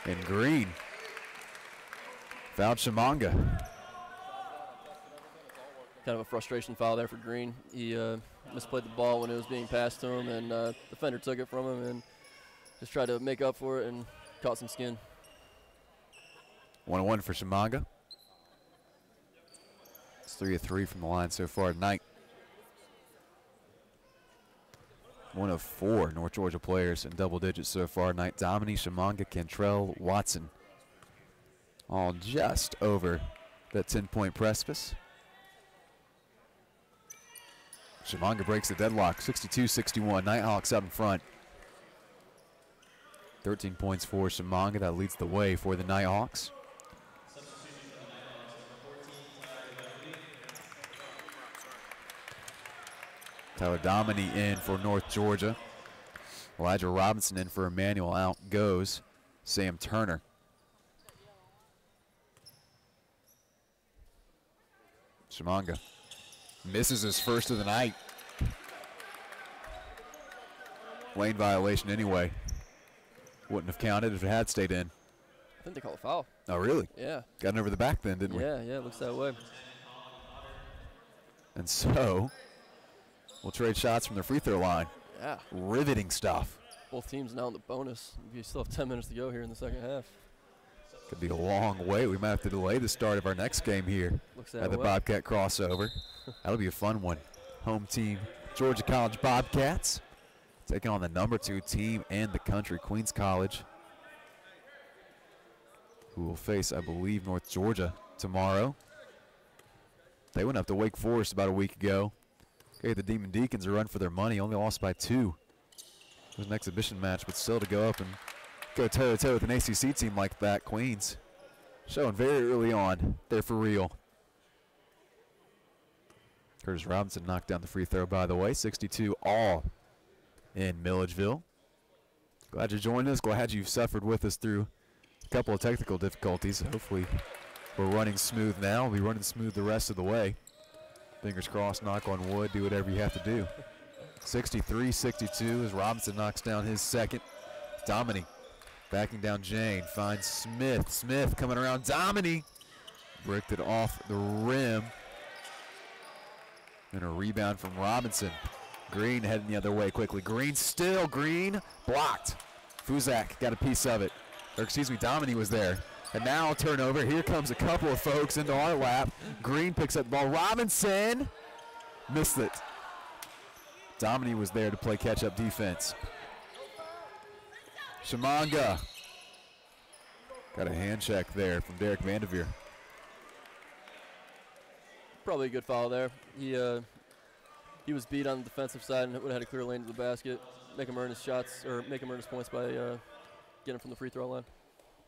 And Green fouled Shamanga. Kind of a frustration foul there for Green. He misplayed the ball when it was being passed to him, and the defender took it from him and just tried to make up for it and caught some skin. 1-1 for Shamanga. It's 3 of 3 from the line so far tonight. 1 of 4 North Georgia players in double digits so far tonight. Dominique, Shamanga, Cantrell, Watson. All just over that 10-point precipice. Shamanga breaks the deadlock, 62-61. Nighthawks out in front. 13 points for Shamanga. That leads the way for the Nighthawks. Tyler Dominy in for North Georgia. Elijah Robinson in for Emmanuel. Out goes Sam Turner. Shamanga misses his first of the night. Lane violation anyway. Wouldn't have counted if it had stayed in. I think they call a foul. Oh, really? Yeah. Got it over the back then, didn't we? Yeah, it looks that way. And so we'll trade shots from the free throw line. Yeah. Riveting stuff. Both teams now in the bonus. You still have 10 minutes to go here in the second half. Could be a long wait. We might have to delay the start of our next game here at the Bobcat crossover. That'll be a fun one. Home team, Georgia College Bobcats, taking on the number 2 team in the country, Queens College, who will face, I believe, North Georgia tomorrow. They went up to Wake Forest about a week ago. Gave the Demon Deacons a run for their money, only lost by 2. It was an exhibition match, but still to go up and go toe-to-toe with an ACC team like that, Queens, showing very early on they're for real. Curtis Robinson knocked down the free throw, by the way. 62 all in Milledgeville. Glad you joined us. Glad you've suffered with us through a couple of technical difficulties. Hopefully we're running smooth now. We'll be running smooth the rest of the way. Fingers crossed, knock on wood, do whatever you have to do. 63-62 as Robinson knocks down his second. Domini backing down Jane, finds Smith. Smith coming around Domini. Bricked it off the rim. And a rebound from Robinson. Green heading the other way quickly. Green still, Green blocked. Fuzak got a piece of it. Or excuse me, Domini was there. And now a turnover. Here comes a couple of folks into our lap. Green picks up the ball. Robinson missed it. Domini was there to play catch-up defense. Shamanga. Got a hand check there from Derek Vanderveer. Probably a good foul there. He was beat on the defensive side and would have had a clear lane to the basket. Make him earn his shots, or make him earn his points by getting from the free throw line.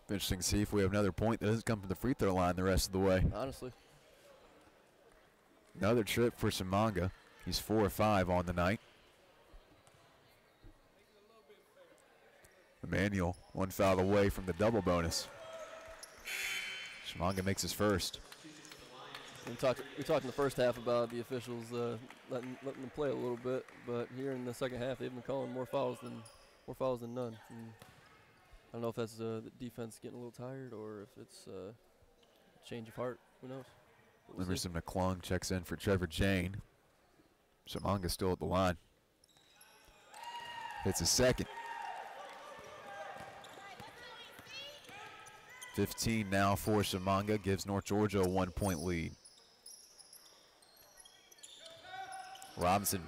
Interesting to see if we have another point that doesn't come from the free throw line the rest of the way. Honestly. Another trip for Shamanga. He's 4 or 5 on the night. Emmanuel, one foul away from the double bonus. Shamanga makes his first. We talked in the first half about the officials letting them play a little bit, but here in the second half they've been calling more fouls than none. And I don't know if that's the defense getting a little tired or if it's a change of heart. Who knows? We'll Emerson McClung checks in for Trevor Jane. Shamanga still at the line. It's a second. 15 now for Shamanga, gives North Georgia a 1-point lead. Robinson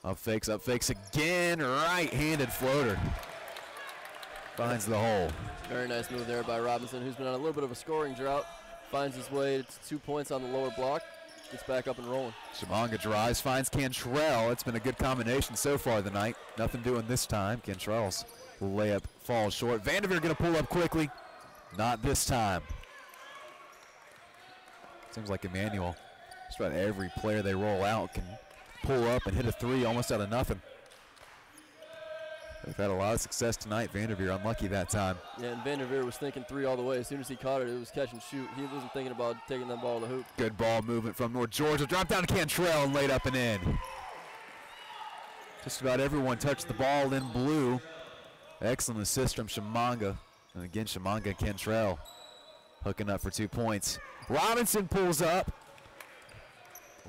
up fakes again, right-handed floater. Finds the hole. Very nice move there by Robinson, who's been on a little bit of a scoring drought. Finds his way to 2 points on the lower block. Gets back up and rolling. Shamanga drives, finds Cantrell. It's been a good combination so far tonight. Nothing doing this time. Cantrell's layup falls short. Vanderveer going to pull up quickly. Not this time. Seems like Emmanuel, just about every player they roll out can pull up and hit a three almost out of nothing. They've had a lot of success tonight. Vanderveer unlucky that time. Yeah, and Vanderveer was thinking three all the way. As soon as he caught it, it was catch and shoot. He wasn't thinking about taking that ball to the hoop. Good ball movement from North Georgia. Dropped down to Cantrell and laid up and in. Just about everyone touched the ball in blue. Excellent assist from Shamanga. And again, Shamanga and Cantrell hooking up for 2 points. Robinson pulls up.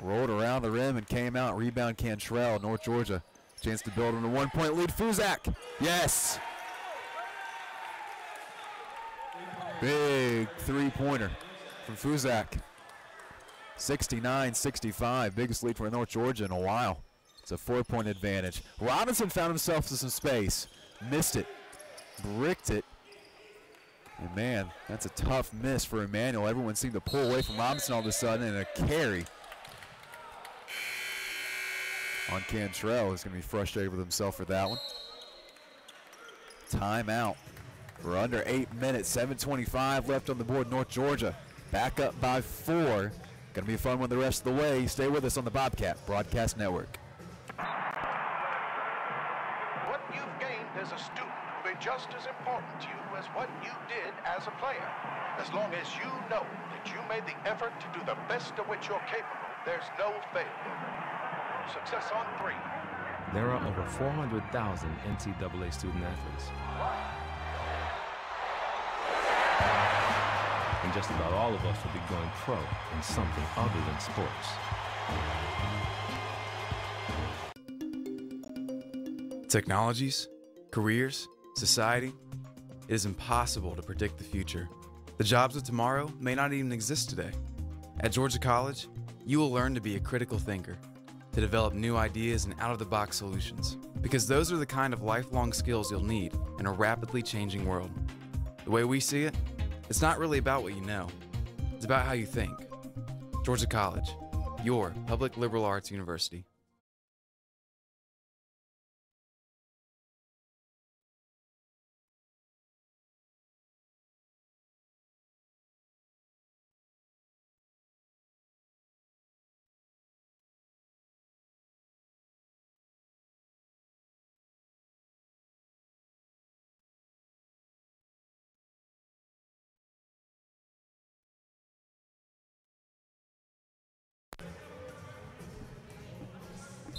Rolled around the rim and came out. Rebound Cantrell. North Georgia. Chance to build on a 1-point lead. Fuzak. Yes. Big three-pointer from Fuzak. 69-65. Biggest lead for North Georgia in a while. It's a 4-point advantage. Robinson found himself in some space. Missed it. Bricked it. And man, that's a tough miss for Emmanuel. Everyone seemed to pull away from Robinson all of a sudden, and a carry on Cantrell. Is going to be frustrated with himself for that one. Timeout. We're under 8 minutes, 7:25 left on the board. North Georgia back up by 4. Going to be a fun one the rest of the way. Stay with us on the Bobcat Broadcast Network. What you've gained as a student will be just as important to you as what you did as a player. As long as you know that you made the effort to do the best of which you're capable, there's no failure. Success on 3. There are over 400,000 NCAA student athletes. And just about all of us will be going pro in something other than sports. Technologies, careers, society. It is impossible to predict the future. The jobs of tomorrow may not even exist today. At Georgia College, you will learn to be a critical thinker, to develop new ideas and out-of-the-box solutions, because those are the kind of lifelong skills you'll need in a rapidly changing world. The way we see it, it's not really about what you know. It's about how you think. Georgia College, your public liberal arts university.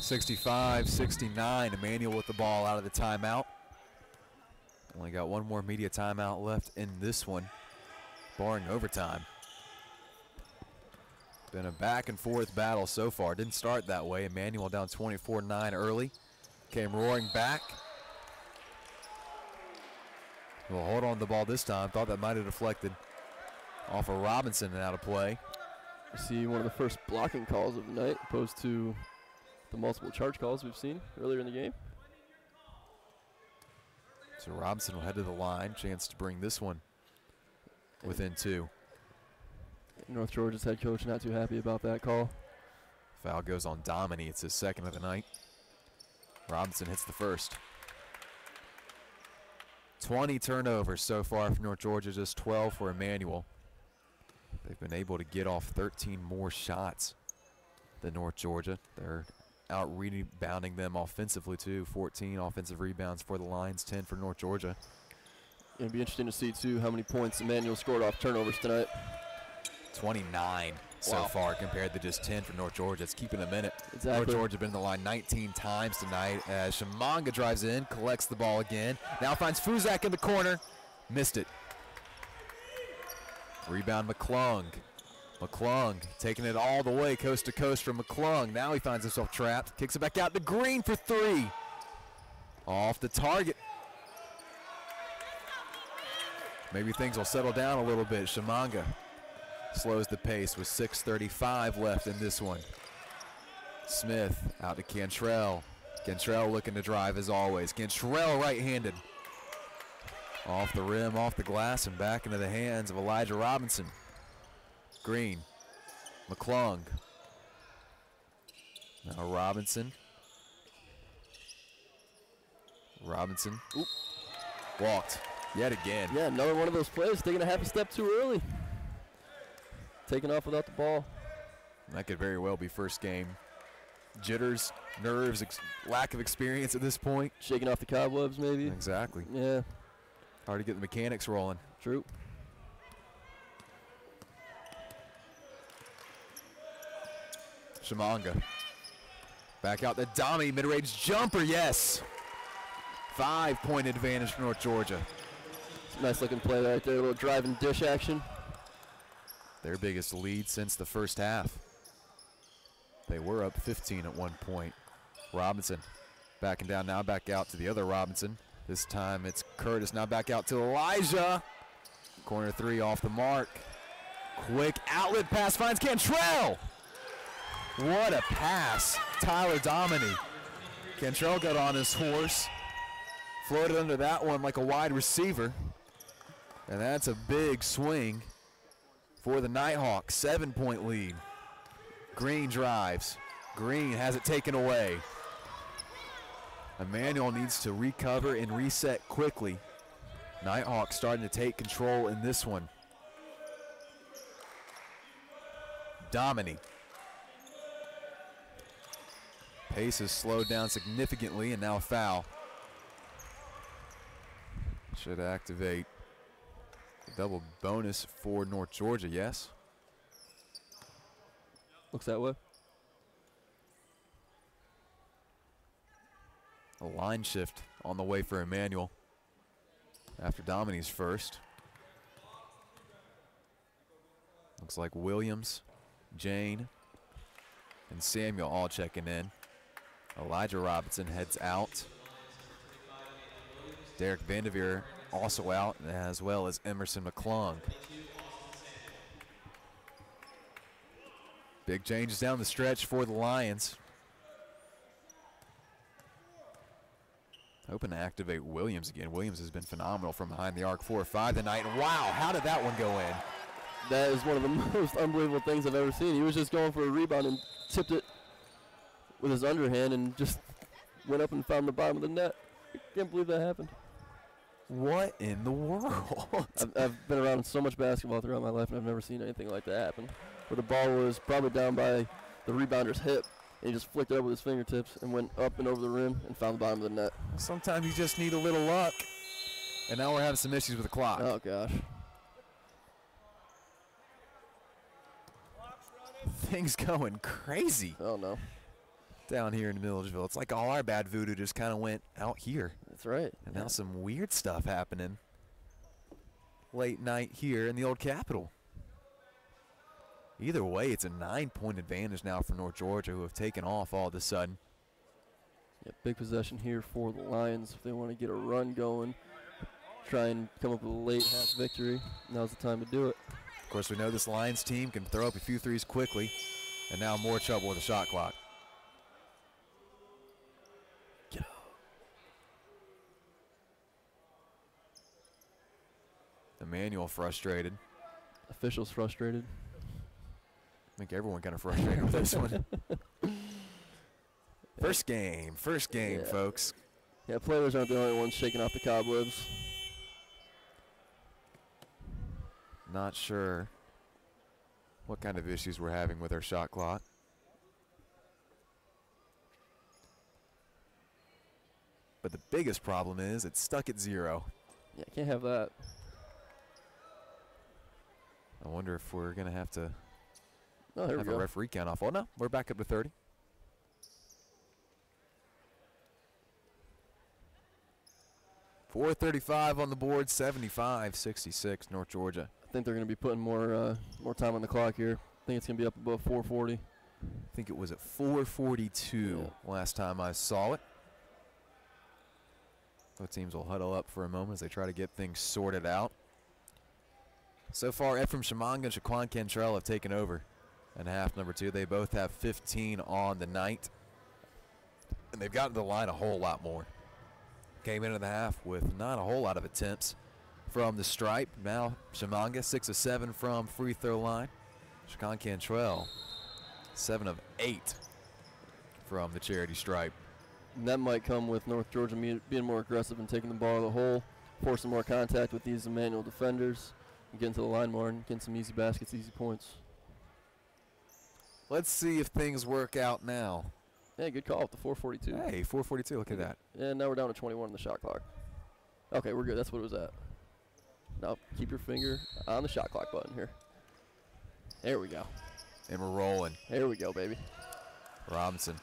65-69. Emmanuel with the ball out of the timeout. Only got one more media timeout left in this one, barring overtime. Been a back and forth battle so far. Didn't start that way. Emmanuel down 24-9 early. Came roaring back. Will hold on to the ball this time. Thought that might have deflected off of Robinson and out of play. You see one of the first blocking calls of the night, opposed to the multiple charge calls we've seen earlier in the game. So Robinson will head to the line. Chance to bring this one within 2. North Georgia's head coach not too happy about that call. Foul goes on Domini. It's his second of the night. Robinson hits the first. 20 turnovers so far for North Georgia, just 12 for Emmanuel. They've been able to get off 13 more shots than North Georgia. They're out rebounding them offensively too. 14 offensive rebounds for the Lions, 10 for North Georgia. It'll be interesting to see too how many points Emmanuel scored off turnovers tonight. 29 so far compared to just 10 for North Georgia. It's keeping them in it. Exactly. North Georgia been in the line 19 times tonight as Shamanga drives in, collects the ball again. Now finds Fuzak in the corner. Missed it. Rebound McClung. McClung taking it all the way coast to coast from McClung. Now he finds himself trapped. Kicks it back out to Green for 3. Off the target. Maybe things will settle down a little bit. Shamanga slows the pace with 6:35 left in this one. Smith out to Cantrell. Cantrell looking to drive as always. Cantrell right-handed. Off the rim, off the glass, and back into the hands of Elijah Robinson. Green. McClung. Now Robinson. Robinson. Oop. Walked yet again. Yeah, another one of those plays taking a half a step too early. Taking off without the ball. That could very well be first game jitters, nerves, lack of experience at this point. Shaking off the cobwebs maybe. Exactly. Yeah. Hard to get the mechanics rolling. True. Shamanga. Back out the Dami, mid-range jumper, yes. 5-point advantage for North Georgia. It's a nice looking play right there, a little drive and dish action. Their biggest lead since the first half. They were up 15 at one point. Robinson backing down, now back out to the other Robinson. This time it's Curtis, now back out to Elijah. Corner 3 off the mark. Quick outlet pass, finds Cantrell. What a pass, Tyler Domini. Cantrell got on his horse, floated under that one like a wide receiver. And that's a big swing for the Nighthawks, 7-point lead. Green drives. Green has it taken away. Emmanuel needs to recover and reset quickly. Nighthawks starting to take control in this one. Domini. Pace has slowed down significantly and now a foul. Should activate a double bonus for North Georgia, yes? Looks that way. A line shift on the way for Emmanuel after Domini's first. Looks like Williams, Jane, and Samuel all checking in. Elijah Robinson heads out. Derek Vanderveer also out, as well as Emerson McClung. Big changes down the stretch for the Lions. Hoping to activate Williams again. Williams has been phenomenal from behind the arc 4 or 5 tonight. And wow, how did that one go in? That is one of the most unbelievable things I've ever seen. He was just going for a rebound and tipped it with his underhand and just went up and found the bottom of the net. I can't believe that happened. What in the world? I've been around so much basketball throughout my life, and I've never seen anything like that happen. Where the ball was probably down by the rebounder's hip, and he just flicked it up with his fingertips and went up and over the rim and found the bottom of the net. Sometimes you just need a little luck. And now we're having some issues with the clock. Oh, gosh. Things going crazy. Oh, no. down here in Milledgeville. It's like all our bad voodoo just kind of went out here. That's right. And now some weird stuff happening late night here in the old Capitol. Either way, it's a 9-point advantage now for North Georgia, who have taken off all of a sudden. Yeah, big possession here for the Lions if they want to get a run going, try and come up with a late half victory. Now's the time to do it. Of course, we know this Lions team can throw up a few threes quickly, and now more trouble with the shot clock. Get up. Emmanuel frustrated. Officials frustrated. I think everyone kind of frustrated with this one. First game, folks. Yeah, players aren't the only ones shaking off the cobwebs. Not sure what kind of issues we're having with our shot clock. But the biggest problem is it's stuck at 0. Yeah, can't have that. I wonder if we're going to have to have a referee count off. Oh, no, we're back up to 30. .435 on the board, 75-66, North Georgia. I think they're going to be putting more time on the clock here. I think it's going to be up above 4:40. I think it was at 4:42 last time I saw it. Both teams will huddle up for a moment as they try to get things sorted out. So far, Ephraim Shamanga and Shaquan Cantrell have taken over in half number 2. They both have 15 on the night, and they've gotten to the line a whole lot more. Came into the half with not a whole lot of attempts from the stripe. Now Shamanga 6 of 7 from free throw line. Shaquan Cantrell 7 of 8 from the charity stripe. And that might come with North Georgia being more aggressive and taking the ball to the hole, forcing more contact with these Emmanuel defenders, and getting to the line more and getting some easy baskets, easy points. Let's see if things work out now. Yeah, good call with the 4:42. Hey, 4:42, look at that. And now we're down to 21 on the shot clock. Okay, we're good. That's what it was at. Now keep your finger on the shot clock button here. There we go. And we're rolling. There we go, baby. Robinson.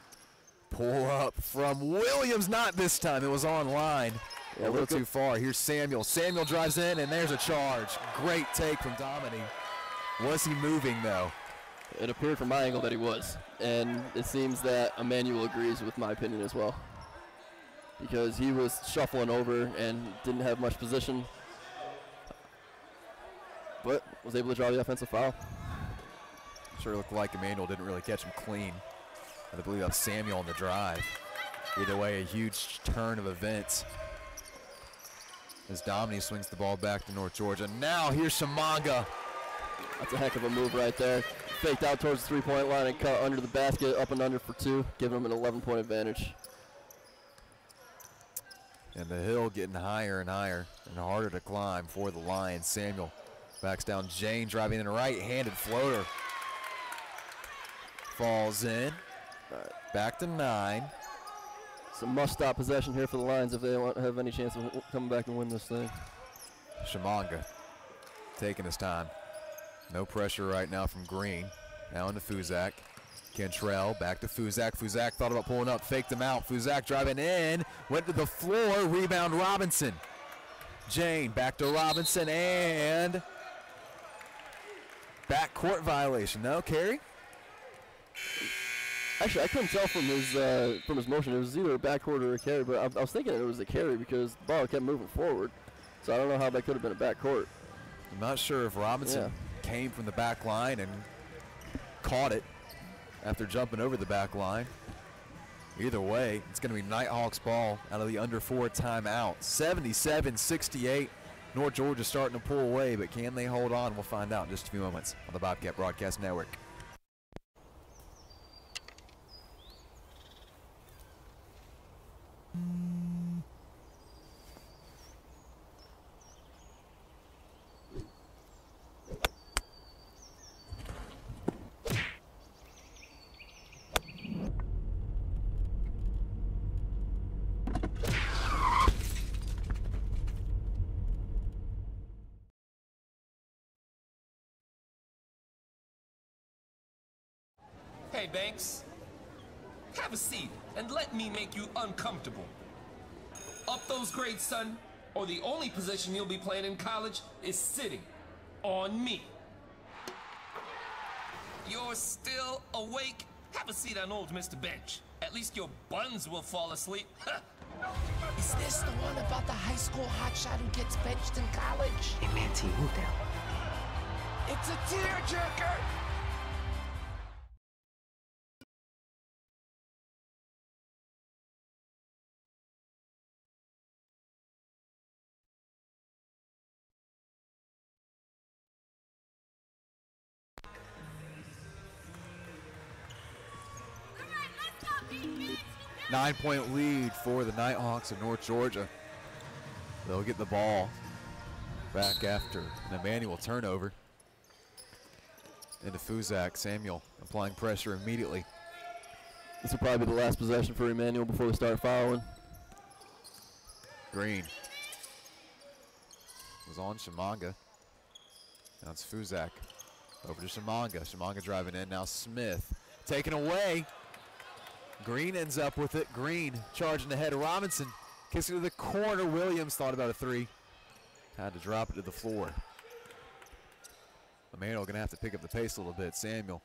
Pull up from Williams, not this time. It was on line. Yeah, a little too far. Here's Samuel. Samuel drives in, and there's a charge. Great take from Dominique. Was he moving, though? It appeared from my angle that he was. And it seems that Emmanuel agrees with my opinion as well, because he was shuffling over and didn't have much position, but was able to draw the offensive foul. Sure looked like Emmanuel didn't really catch him clean. I believe that's Samuel on the drive. Either way, a huge turn of events as Dominique swings the ball back to North Georgia. Now here's Shamanga. That's a heck of a move right there. Faked out towards the three-point line and cut under the basket, up and under for 2, giving them an 11-point advantage. And the hill getting higher and higher and harder to climb for the Lions. Samuel backs down. Jane driving in a right-handed floater. Falls in. All right. Back to 9. It's a must-stop possession here for the Lions if they want to have any chance of coming back and win this thing. Shamanga taking his time. No pressure right now from Green. Now into Fuzak. Cantrell back to Fuzak. Fuzak thought about pulling up, faked him out. Fuzak driving in, went to the floor, rebound Robinson. Jane back to Robinson, and backcourt violation. No, Carey? Actually, I couldn't tell from his motion. It was either a backcourt or a carry, but I was thinking it was a carry because the ball kept moving forward. So I don't know how that could have been a backcourt. I'm not sure if Robinson came from the back line and caught it after jumping over the back line. Either way, it's going to be Nighthawks ball out of the under 4 timeout. 77-68. North Georgia starting to pull away, but can they hold on? We'll find out in just a few moments on the Bobcat Broadcast Network. Hey, Banks. Have a seat and let me make you uncomfortable. Up those grades, son, or the only position you'll be playing in college is sitting on me. You're still awake? Have a seat on old Mr. Bench. At least your buns will fall asleep. Is this the one about the high school hotshot who gets benched in college? Emmanuel. It's a tearjerker! Nine-point lead for the Nighthawks of North Georgia. They'll get the ball back after an Emmanuel turnover. Into Fuzak. Samuel applying pressure immediately. This will probably be the last possession for Emmanuel before they start fouling. Green was on Shamanga. Now it's Fuzak. Over to Shamanga. Shamanga driving in. Now Smith taken away. Green ends up with it. Green charging ahead of Robinson. Kicks it to the corner. Williams thought about a three. Had to drop it to the floor. Emmanuel gonna have to pick up the pace a little bit. Samuel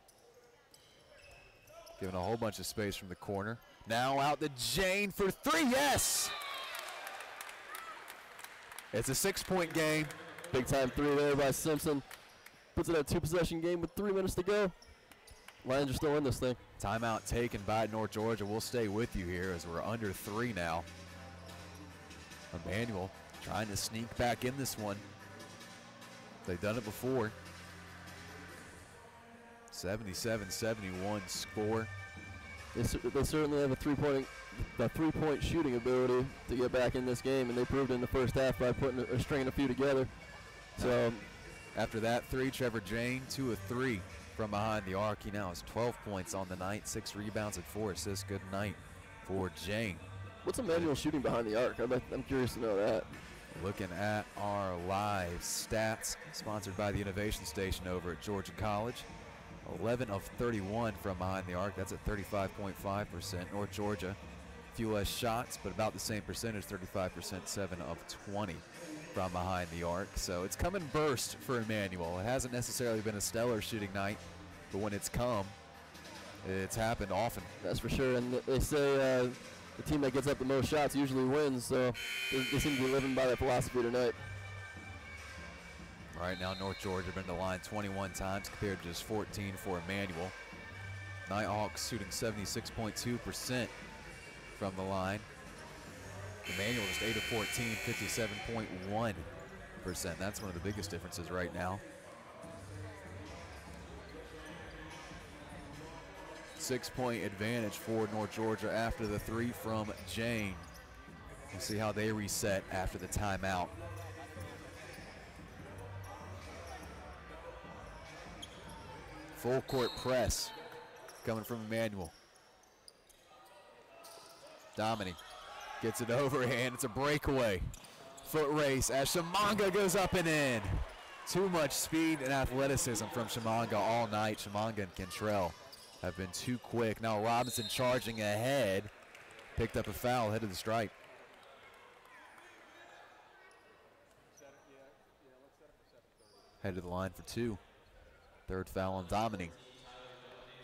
giving a whole bunch of space from the corner. Now out to Jane for three. Yes! It's a 6-point game. Big time three there by Simpson. Puts it at a 2-possession game with 3 minutes to go. Lions are still in this thing. Timeout taken by North Georgia. We'll stay with you here as we're under 3 now. Emmanuel trying to sneak back in this one. They've done it before. 77-71 score. They certainly have a three-point shooting ability to get back in this game, and they proved it in the first half by stringing a few together. So after that three, Trevor Jane 2 of 3 from behind the arc. He now has 12 points on the night, 6 rebounds and 4 assists. Good night for Jane. What's Emmanuel shooting behind the arc? I'm curious to know that. Looking at our live stats, sponsored by the Innovation Station over at Georgia College. 11 of 31 from behind the arc. That's at 35.5%. North Georgia, a few less shots, but about the same percentage, 35%, 7 of 20 from behind the arc. So it's come in burst for Emmanuel. It hasn't necessarily been a stellar shooting night, but when it's come, it's happened often. That's for sure. And they say the team that gets up the most shots usually wins, so they seem to be living by that philosophy tonight. Right now, North Georgia been to the line 21 times compared to just 14 for Emmanuel. Nighthawks shooting 76.2% from the line. Emmanuel just 8 of 14, 57.1%. That's one of the biggest differences right now. 6-point advantage for North Georgia after the three from Jane. We'll see how they reset after the timeout. Full court press coming from Emmanuel. Dominic gets it overhand. It's a breakaway. Foot race as Shamanga goes up and in. Too much speed and athleticism from Shamanga all night. Shamanga and Cantrell have been too quick. Now Robinson charging ahead. Picked up a foul, head of the stripe. Head to the line for 2. Third foul on Dominic.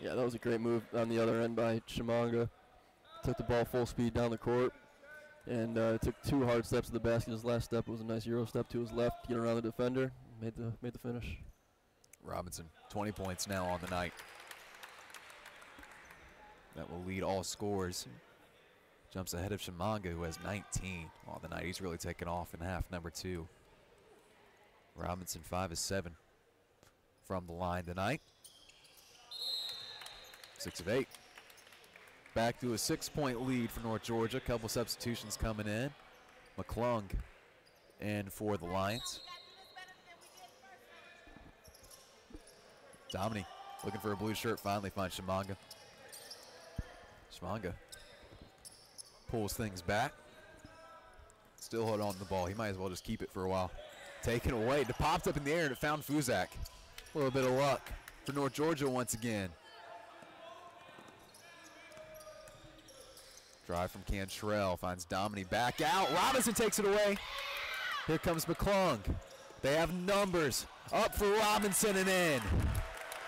Yeah, that was a great move on the other end by Shamanga. Took the ball full speed down the court and took 2 hard steps to the basket. His last step was a nice Euro step to his left, get around the defender, made the finish. Robinson, 20 points now on the night. That will lead all scores. Jumps ahead of Shamanga, who has 19 on the night. He's really taken off in half number 2. Robinson 5 of 7 from the line tonight. 6 of 8. Back to a 6-point lead for North Georgia. Couple substitutions coming in. McClung in for the Lions. Dominic looking for a blue shirt, finally finds Shamanga. Shamanga pulls things back. Still hold on to the ball. He might as well just keep it for a while. Taken away. It popped up in the air and it found Fuzak. A little bit of luck for North Georgia once again. Drive from Cantrell, finds Domini back out. Robinson takes it away. Here comes McClung. They have numbers. Up for Robinson and in.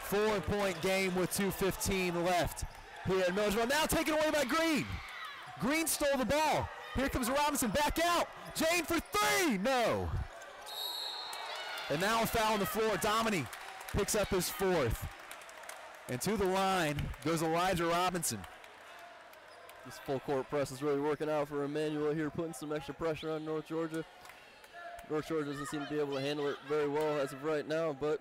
4-point game with 2:15 left here at Millersville. Now taken away by Green. Green stole the ball. Here comes Robinson back out. Jane for three. No. And now a foul on the floor. Domini picks up his fourth. And to the line goes Elijah Robinson. This full court press is really working out for Emmanuel here, putting some extra pressure on North Georgia. North Georgia doesn't seem to be able to handle it very well as of right now, but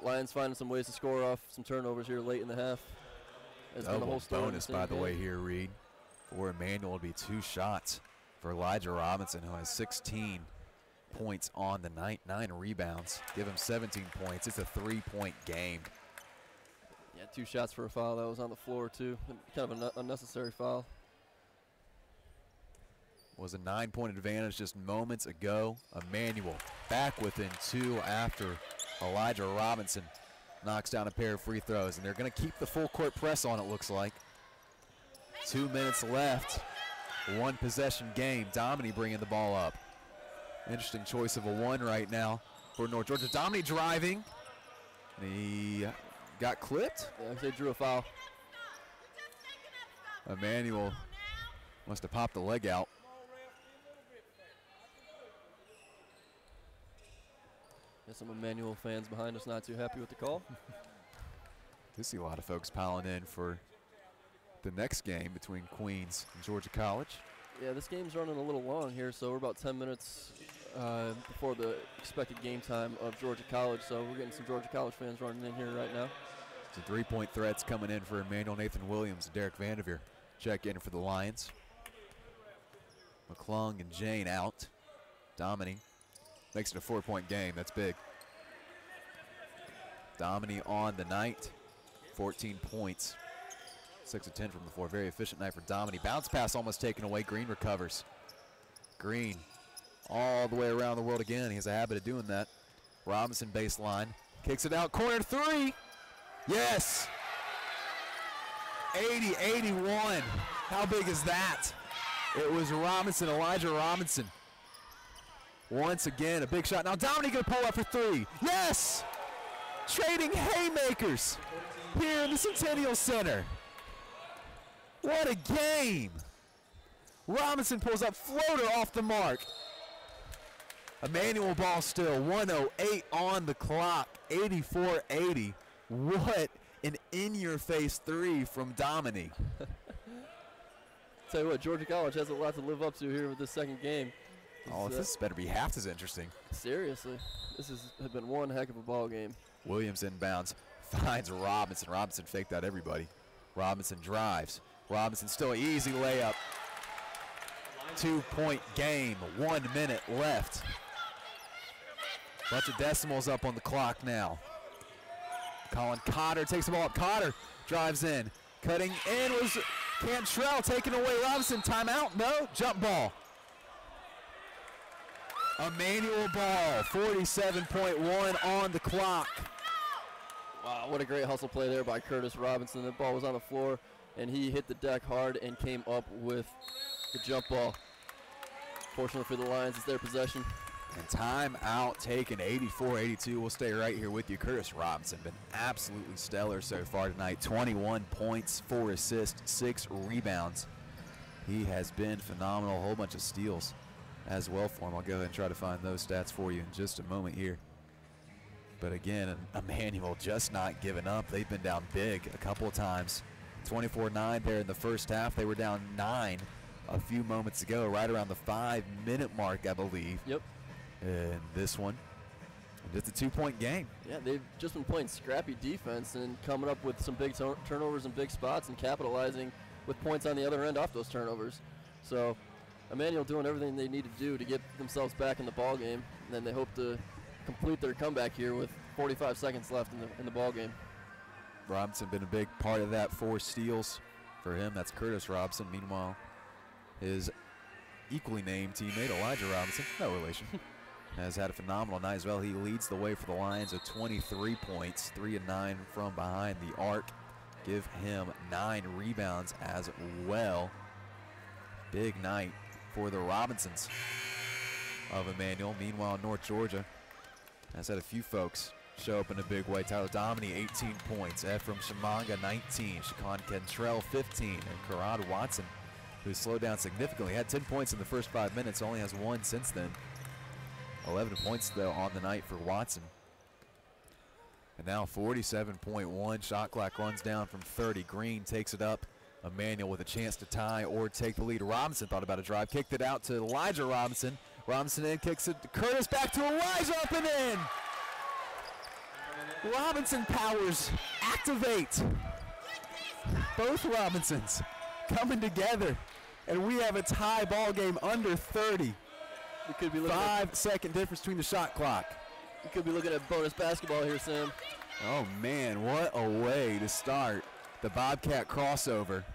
Lions finding some ways to score off some turnovers here late in the half. It's been a whole story bonus, by the way, here, Reed. For Emmanuel, it'll be 2 shots for Elijah Robinson, who has 16 points on the night, 9 rebounds. Give him 17 points. It's a 3-point game. Yeah, 2 shots for a foul. That was on the floor, too. Kind of an unnecessary foul. Was a 9-point advantage just moments ago. Emmanuel back within 2 after Elijah Robinson knocks down a pair of free throws. And they're going to keep the full court press on, it looks like. 2 minutes left. 1 possession game. Domini bringing the ball up. Interesting choice of a 1 right now for North Georgia. Domini driving. And he got clipped. Yeah, they drew a foul. Emmanuel must have popped the leg out. There's some Emmanuel fans behind us not too happy with the call. Do see a lot of folks piling in for the next game between Queens and Georgia College. Yeah, this game's running a little long here, so we're about 10 minutes before the expected game time of Georgia College, so we're getting some Georgia College fans running in here right now. Some 3-point threats coming in for Emmanuel, Nathan Williams, and Derek Vanderveer. Check in for the Lions. McClung and Jane out. Domini makes it a 4-point game. That's big. Domini on the night, 14 points. 6 of 10 from the floor. Very efficient night for Domini. Bounce pass almost taken away. Green recovers. Green all the way around the world again. He has a habit of doing that. Robinson baseline. Kicks it out. Corner 3. Yes. 80-81. How big is that? It was Robinson, Elijah Robinson. Once again, a big shot. Now Domini going to pull up for 3. Yes! Trading haymakers here in the Centennial Center. What a game. Robinson pulls up, floater off the mark. Emmanuel ball still, 1:08 on the clock, 84-80. What an in-your-face 3 from Domini. Tell you what, Georgia College has a lot to live up to here with this second game. Oh, this better be half as interesting. Seriously, this has been one heck of a ball game. Williams inbounds, finds Robinson. Robinson faked out everybody. Robinson drives. Robinson still an easy layup. 2-point game, 1 minute left. Bunch of decimals up on the clock now. Colin Cotter takes the ball up. Cotter drives in. Cutting in was Cantrell, taking away Robinson. Timeout, no, jump ball. Emmanuel ball, 47.1 on the clock. Wow, what a great hustle play there by Curtis Robinson. The ball was on the floor, and he hit the deck hard and came up with the jump ball. Fortunately for the Lions, it's their possession. And timeout taken, 84-82. We'll stay right here with you. Curtis Robinson been absolutely stellar so far tonight. 21 points, 4 assists, 6 rebounds. He has been phenomenal. A whole bunch of steals as well for him. I'll go ahead and try to find those stats for you in just a moment here. But again, Emmanuel just not giving up. They've been down big a couple of times. 24-9 there in the first half. They were down 9 a few moments ago, right around the 5-minute mark, I believe. Yep. And this one, just a 2-point game. Yeah, they've just been playing scrappy defense and coming up with some big turnovers and big spots and capitalizing with points on the other end off those turnovers. So Emmanuel doing everything they need to do to get themselves back in the ball game, and then they hope to complete their comeback here with 45 seconds left in the ball game. Robinson been a big part of that. 4 steals for him. That's Curtis Robinson. Meanwhile, his equally named teammate Elijah Robinson, no relation, has had a phenomenal night as well. He leads the way for the Lions with 23 points, 3 of 9 from behind the arc. Give him 9 rebounds as well. Big night for the Robinsons of Emmanuel. Meanwhile, North Georgia has had a few folks show up in a big way. Tyler Dominy, 18 points. Ephraim Shamanga, 19. Shaquan Cantrell, 15. And Karad Watson, who slowed down significantly, had 10 points in the first 5 minutes, only has 1 since then. 11 points, though, on the night for Watson. And now 47.1. Shot clock runs down from 30. Green takes it up. Emmanuel with a chance to tie or take the lead. Robinson thought about a drive, kicked it out to Elijah Robinson. Robinson in, kicks it to Curtis, back to Elijah, up and in. Robinson powers activate. Both Robinsons coming together, and we have a tie ball game under 30. We could be looking 5-second difference between the shot clock. We could be looking at bonus basketball here, Sam. Oh man, what a way to start the Bobcat crossover.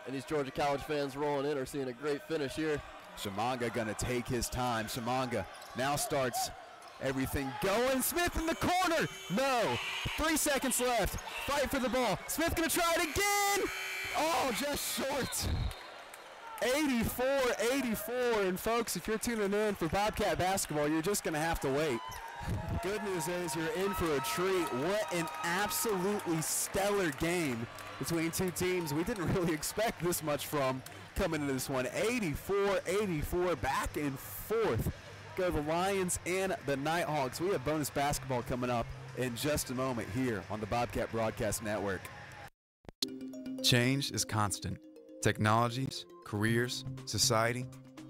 And these Georgia College fans rolling in are seeing a great finish here. Shamanga gonna take his time. Shamanga now starts everything going. Smith in the corner. No. 3 seconds left. Fight for the ball. Smith gonna try it again. Oh, just short. 84-84. And folks, if you're tuning in for Bobcat basketball, you're just gonna have to wait. Good news is you're in for a treat. What an absolutely stellar game between two teams. We didn't really expect this much from coming into this one. 84-84, back and forth go the Lions and the Nighthawks. We have bonus basketball coming up in just a moment here on the Bobcat Broadcast Network. Change is constant. Technologies, careers, society.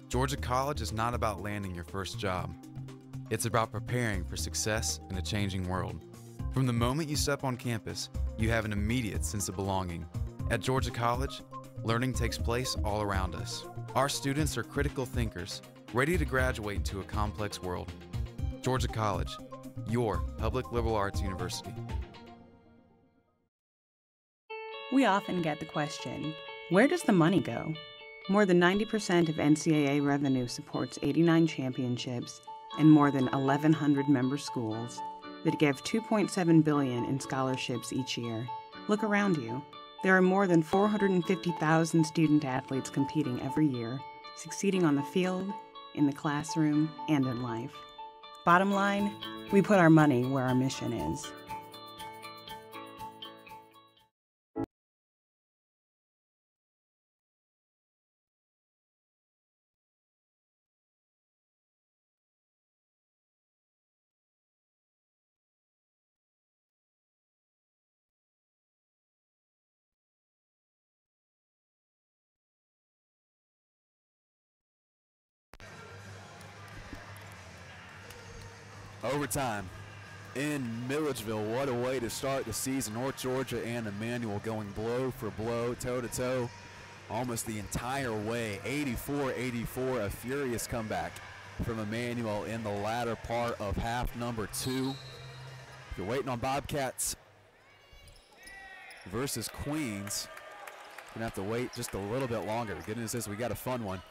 Georgia College is not about landing your first job. It's about preparing for success in a changing world. From the moment you step on campus, you have an immediate sense of belonging. At Georgia College, learning takes place all around us. Our students are critical thinkers, ready to graduate into a complex world. Georgia College, your public liberal arts university. We often get the question, where does the money go? More than 90% of NCAA revenue supports 89 championships and more than 1,100 member schools that give $2.7 billion in scholarships each year. Look around you. There are more than 450,000 student athletes competing every year, succeeding on the field, in the classroom, and in life. Bottom line, we put our money where our mission is. Overtime in Milledgeville. What a way to start the season. North Georgia and Emmanuel going blow for blow, toe-to-toe, almost the entire way. 84-84, a furious comeback from Emmanuel in the latter part of half number 2. If you're waiting on Bobcats versus Queens, you're going to have to wait just a little bit longer. The good news is we got a fun one.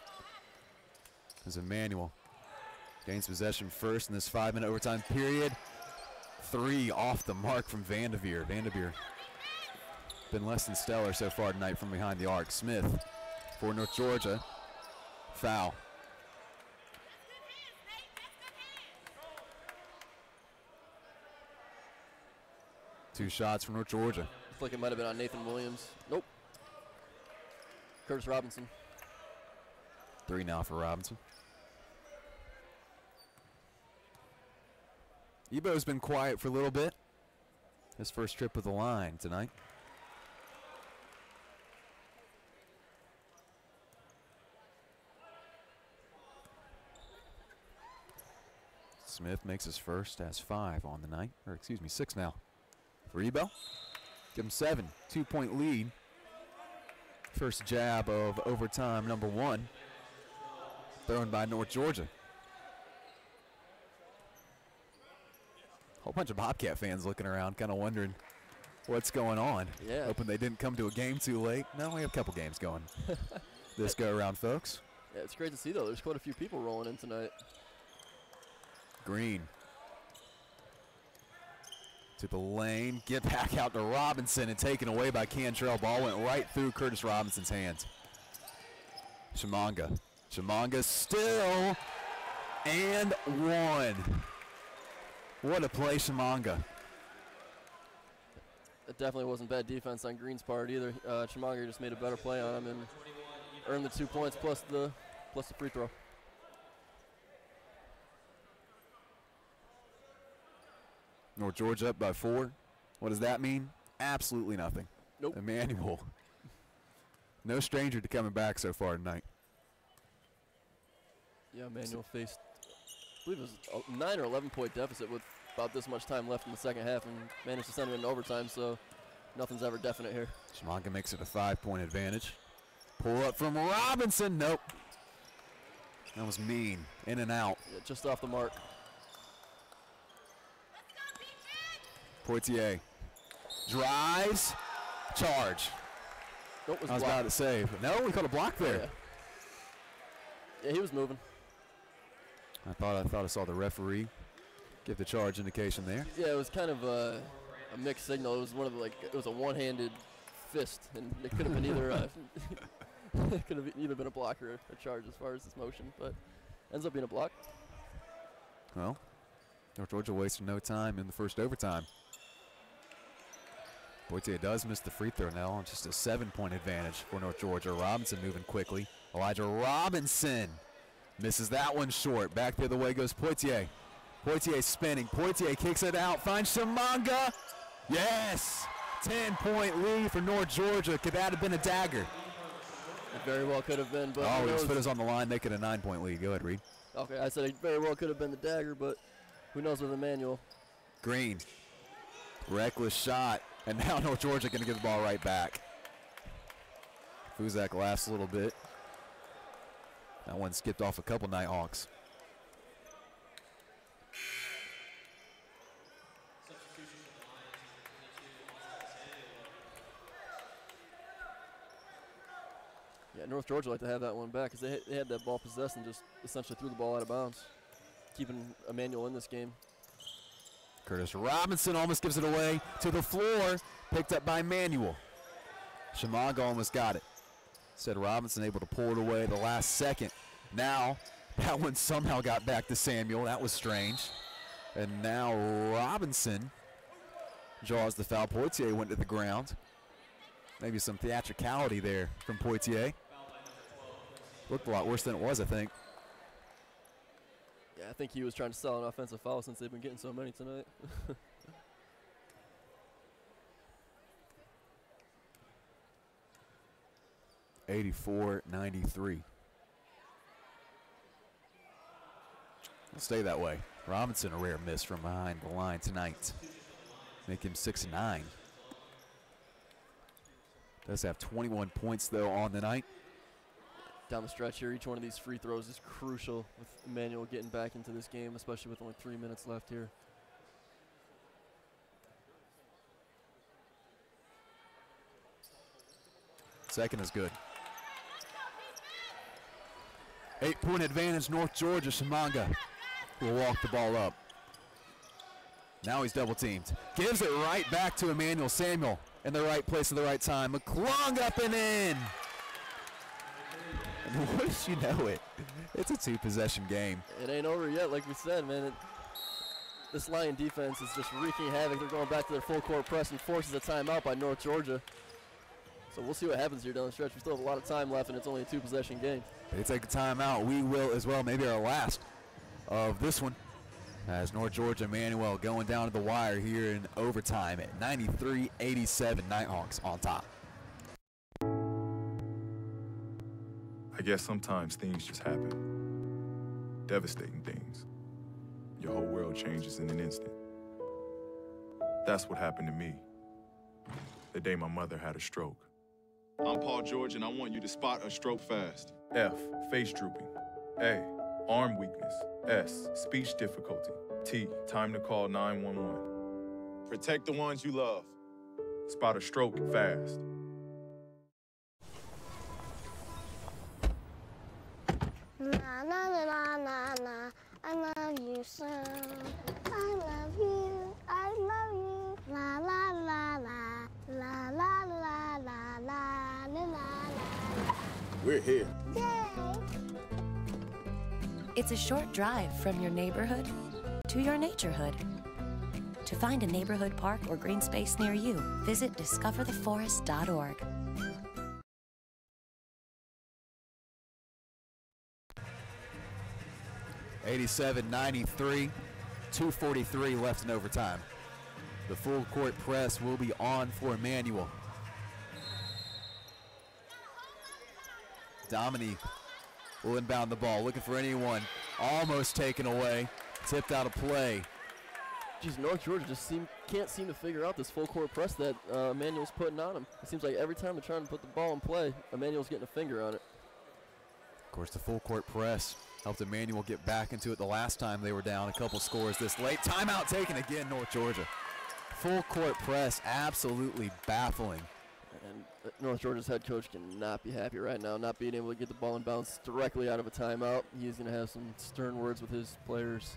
As Emmanuel gains possession first in this 5-minute overtime period. 3 off the mark from Vanderveer. Vanderveer been less than stellar so far tonight from behind the arc. Smith for North Georgia. Foul. Two shots from North Georgia. Looks like it might have been on Nathan Williams. Nope. Curtis Robinson. 3 now for Robinson. Ebo's been quiet for a little bit. His first trip with the line tonight. Smith makes his first, has 5 on the night, or excuse me, 6 now for Ebo. Give him 7, 2-point lead. First jab of overtime number 1, thrown by North Georgia. Whole bunch of Bobcat fans looking around, kind of wondering what's going on. Yeah. Hoping they didn't come to a game too late. No, we have a couple games going this go around, folks. Yeah, it's great to see, though. There's quite a few people rolling in tonight. Green to the lane, get back out to Robinson and taken away by Cantrell. Ball went right through Curtis Robinson's hands. Chimanga. Chimanga still and one. What a play, Chimanga. It definitely wasn't bad defense on Green's part either. Chimanga just made a better play on him and earned the 2 points plus the free throw. North Georgia up by 4. What does that mean? Absolutely nothing. Nope. Emmanuel. No stranger to coming back so far tonight. Yeah, Emmanuel faced, I believe it was a 9 or 11 point deficit with about this much time left in the second half and managed to send it into overtime, so nothing's ever definite here. Chimanga makes it a 5-point advantage. Pull up from Robinson. Nope. That was mean. In and out. Yeah, just off the mark. Poitier drives. Charge. Nope, was I was blocked. about to say, but no, we caught a block there. Yeah. Yeah, he was moving. I thought I saw the referee give the charge indication there. Yeah, it was kind of a mixed signal. It was one of the, it was a one-handed fist, and it could have been either it could have either been a block or a charge as far as this motion, but ends up being a block. Well, North Georgia wasted no time in the first overtime. Poitier does miss the free throw now, just a 7-point advantage for North Georgia. Robinson moving quickly. Elijah Robinson misses that one short. Back the other way goes Poitier. Poitier spinning. Poitier kicks it out. Finds Chimanga. Yes! 10-point lead for North Georgia. Could that have been a dagger? It very well could have been, but oh, his foot is on the line, making a 9-point lead. Go ahead, Reed. Okay, I said it very well could have been the dagger, but who knows with Emmanuel. Green. Reckless shot. And now North Georgia going to get the ball right back. Fuzak laughs a little bit. That one skipped off a couple Nighthawks. Yeah, North Georgia like to have that one back because they had that ball possessed and just essentially threw the ball out of bounds, keeping Emmanuel in this game. Curtis Robinson almost gives it away to the floor, picked up by Emmanuel. Chimanga almost got it. Said Robinson able to pull it away the last second. Now, that one somehow got back to Samuel. That was strange. And now Robinson draws the foul. Poitier went to the ground. Maybe some theatricality there from Poitier. Looked a lot worse than it was, I think. Yeah, I think he was trying to sell an offensive foul since they've been getting so many tonight. 84-93. It'll stay that way. Robinson, a rare miss from behind the line tonight. Make him 6-9. Does have 21 points, though, on the night. Down the stretch here, each one of these free throws is crucial with Emmanuel getting back into this game, especially with only 3 minutes left here. Second is good. 8-point advantage, North Georgia. Chimanga will walk the ball up. Now he's double teamed. Gives it right back to Emmanuel. Samuel in the right place at the right time. McClung up and in. And once you know it, it's a 2-possession game. It ain't over yet, like we said, man. This Lion defense is just wreaking havoc. They're going back to their full court press and forces a timeout by North Georgia. So we'll see what happens here down the stretch. We still have a lot of time left, and it's only a 2-possession game. They take a timeout. We will as well, maybe our last of this one. As North Georgia Emmanuel going down to the wire here in overtime at 93-87. Nighthawks on top. I guess sometimes things just happen. Devastating things. Your whole world changes in an instant. That's what happened to me the day my mother had a stroke. I'm Paul George, and I want you to spot a stroke fast. F, face drooping. A, arm weakness. S, speech difficulty. T, time to call 911. Protect the ones you love. Spot a stroke fast. Na na na na na, I love you so. I love you, I love you. La la la la, la la la la la la la la. We're here. It's a short drive from your neighborhood to your naturehood. To find a neighborhood park or green space near you, visit discovertheforest.org. (87-93), 2:43 left in overtime. The full court press will be on for Emmanuel. Dominique will inbound the ball, looking for anyone. Almost taken away, tipped out of play. Geez, North Georgia just can't seem to figure out this full court press that Emmanuel's putting on him. It seems like every time they're trying to put the ball in play, Emmanuel's getting a finger on it. Of course, the full court press helped Emmanuel get back into it the last time they were down a couple scores this late. Timeout taken again, North Georgia. Full court press, absolutely baffling. And North Georgia's head coach cannot be happy right now, not being able to get the ball and bounce directly out of a timeout. He's going to have some stern words with his players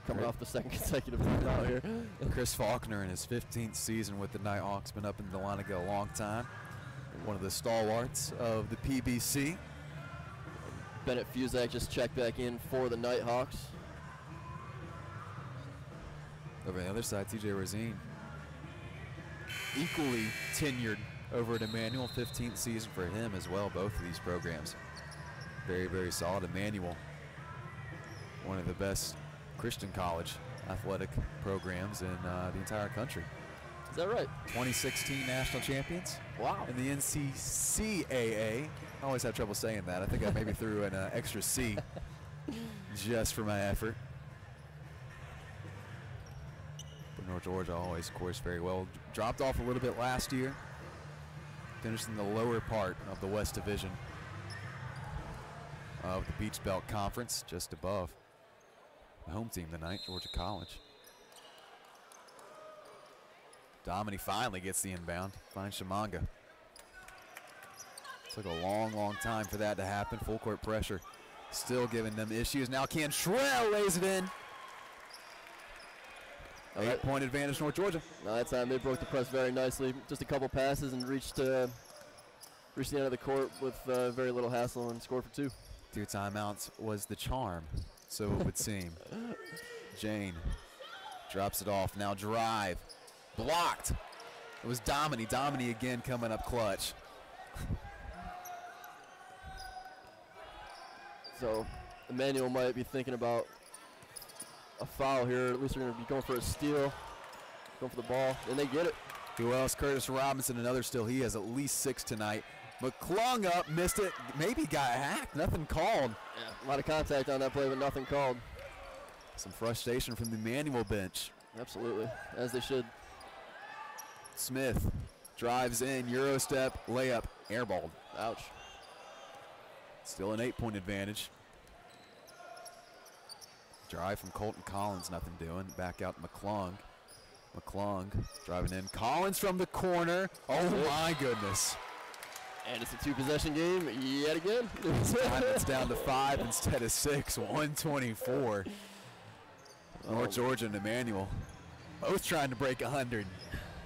coming off the second consecutive timeout here. Chris Faulkner in his 15th season with the Nighthawks, been up in Dahlonega a long time. One of the stalwarts of the PBC. Bennett Fuzak just checked back in for the Nighthawks. Over on the other side, TJ Rosine, equally tenured over at Emmanuel, 15th season for him as well, both of these programs. Very, very solid. Emmanuel, one of the best Christian college athletic programs in the entire country. Is that right? 2016 national champions. Wow. In the NCCAA. I always have trouble saying that. I think I maybe threw an extra C just for my effort. But North Georgia always scores very well. Dropped off a little bit last year. Finished in the lower part of the West Division of the Beach Belt Conference, just above the home team tonight, Georgia College. Dominique finally gets the inbound, finds Shamanga. Took a long, long time for that to happen. Full court pressure still giving them issues. Now Cantrell lays it in. 8-point advantage, North Georgia. Now that time they broke the press very nicely. Just a couple passes and reached the end of the court with very little hassle and scored for two. 2 timeouts was the charm, so it would seem. Jane drops it off. Now drive. Blocked. It was Domini. Domini again coming up clutch. So Emmanuel might be thinking about a foul here. At least they're going to be going for a steal, going for the ball, and they get it. Who else? Curtis Robinson, another steal. He has at least 6 tonight. McClung up, missed it, maybe got hacked, nothing called. Yeah, a lot of contact on that play, but nothing called. Some frustration from the Emmanuel bench. Absolutely, as they should. Smith drives in, Euro step, layup, airballed. Ouch. Still an 8-point advantage. Drive from Colton Collins, nothing doing. Back out McClung. McClung driving in. Collins from the corner. Oh my goodness. And it's a 2-possession game yet again. It's down to 5 instead of 6. 124. North Georgia and Emmanuel both trying to break 100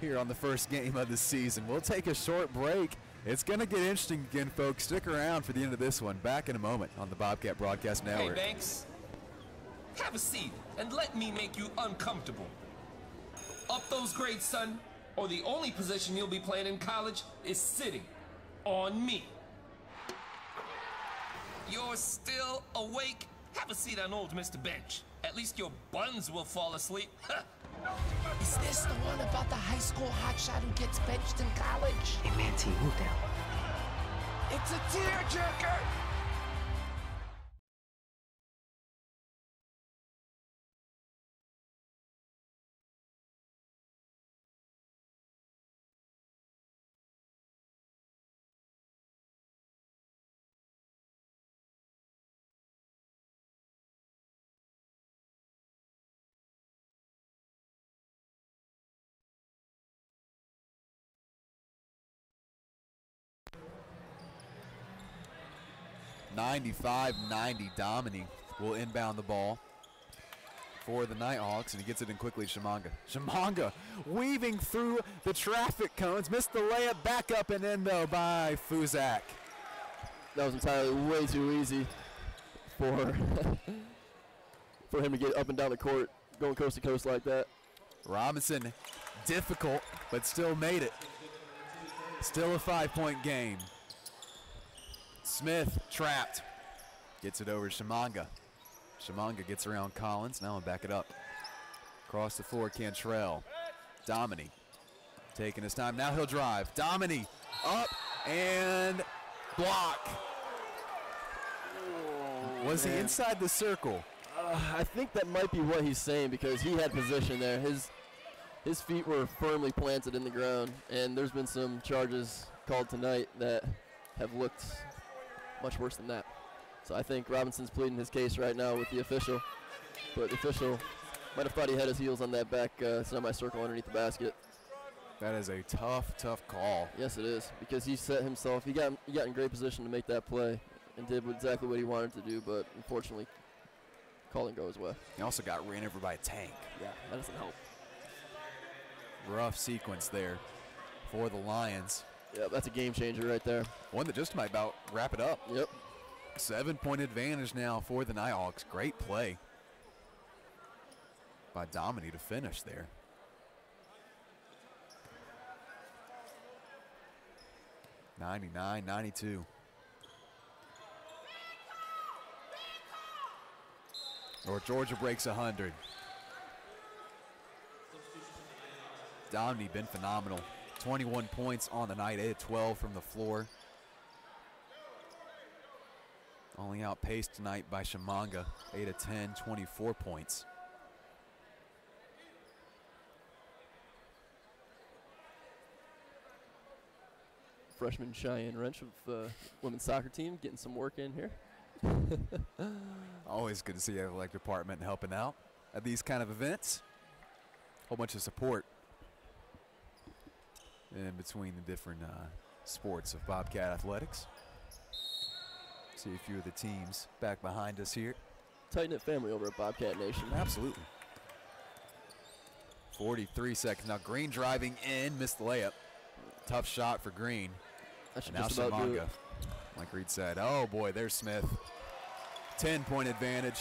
here on the first game of the season. We'll take a short break. It's going to get interesting again, folks. Stick around for the end of this one. Back in a moment on the Bobcat Broadcast Network. Hey, Banks. Have a seat and let me make you uncomfortable. Up those grades, son, or the only position you'll be playing in college is sitting on me. You're still awake? Have a seat on old Mr. Bench. At least your buns will fall asleep. Is this the one about the high school hotshot who gets benched in college? Emmanuel. It's a tearjerker! (95-90). Domini will inbound the ball for the Nighthawks, and he gets it in quickly to Shamanga. Shamanga weaving through the traffic cones, missed the layup, back up and in though by Fuzak. that was entirely way too easy for for him to get up and down the court, going coast to coast like that. Robinson, difficult, but still made it. Still a 5-point game. Smith trapped. Gets it over to Shimanga. Shimanga gets around Collins. Now back it up. Across the floor, Cantrell. Domini taking his time. Now he'll drive. Domini up and block. Was he inside the circle? I think that might be what he's saying because he had position there. His feet were firmly planted in the ground, and there's been some charges called tonight that have looked much worse than that. So I think Robinson's pleading his case right now with the official, but the official might have thought he had his heels on that back semicircle underneath the basket. That is a tough, tough call. Yes, it is, because he set himself, he got in great position to make that play and did exactly what he wanted to do, but unfortunately, calling go his way. He also got ran over by a tank. Yeah, that doesn't help. Rough sequence there for the Lions. Yeah, that's a game changer right there. One that just might about wrap it up. Yep. 7-point advantage now for the Nighthawks. Great play by Domini to finish there. (99-92). North Georgia breaks 100. Domini been phenomenal. 21 points on the night, 8 of 12 from the floor. Only outpaced tonight by Shimanga, 8 of 10, 24 points. Freshman Cheyenne Wrench of the women's soccer team getting some work in here. Always good to see the athletic department helping out at these kind of events. Whole bunch of support in between the different sports of Bobcat athletics. See a few of the teams back behind us here. Tight-knit family over at Bobcat Nation. Absolutely. 43 seconds. Now Green driving in, missed the layup. Tough shot for Green. That should now just about do it. Shimanga, like Reed said. Oh boy, there's Smith. 10-point advantage.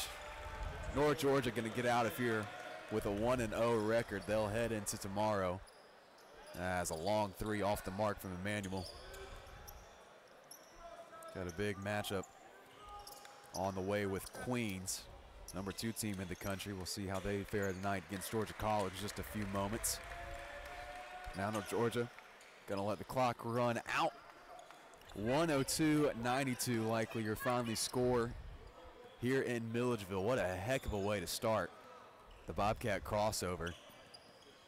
North Georgia going to get out of here with a 1-0 record. They'll head into tomorrow as a long three off the mark from Emmanuel. Got a big matchup on the way with Queens, number 2 team in the country. We'll see how they fare tonight against Georgia College in just a few moments. Now North Georgia going to let the clock run out. 102-92 likely your finally score here in Milledgeville. What a heck of a way to start the Bobcat crossover.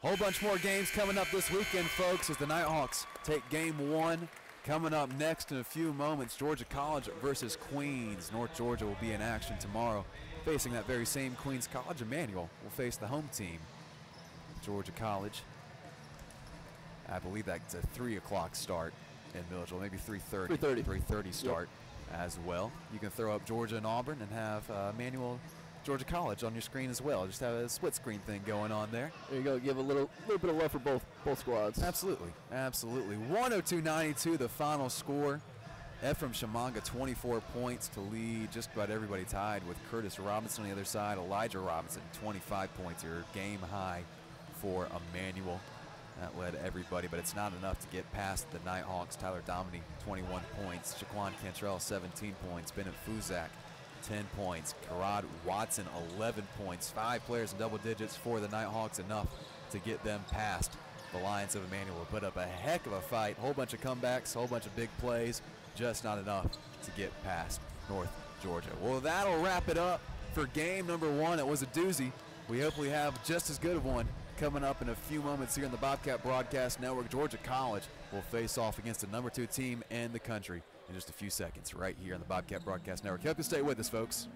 Whole bunch more games coming up this weekend, folks, as the Nighthawks take game 1. Coming up next in a few moments, Georgia College versus Queens. North Georgia will be in action tomorrow, facing that very same Queens College. Emmanuel will face the home team, Georgia College. I believe that's a 3 o'clock start in Milledgeville, maybe 3:30. 3:30 start as well. You can throw up Georgia and Auburn and have Emmanuel Georgia College on your screen as well. Just have a split screen thing going on there. There you go. Give a little bit of love for both squads. Absolutely, absolutely. 102-92 the final score. Ephraim Shimanga 24 points to lead just about everybody tied with Curtis Robinson on the other side. Elijah Robinson 25 points, your game high for Emmanuel. That led everybody, but it's not enough to get past the Nighthawks. Tyler Domini 21 points. Shaquan Cantrell 17 points. Bennett Fuzak 10 points. Karad Watson 11 points. 5 players in double digits for the Nighthawks, enough to get them past the Lions of Emmanuel. Put up a heck of a fight. Whole bunch of comebacks, whole bunch of big plays. Just not enough to get past North Georgia. Well, that'll wrap it up for game number 1. It was a doozy. We hopefully have just as good of one coming up in a few moments here in the Bobcat Broadcast Network. Georgia College will face off against the number 2 team in the country in just a few seconds right here on the Bobcat Broadcast Network. Hope you stay with us, folks.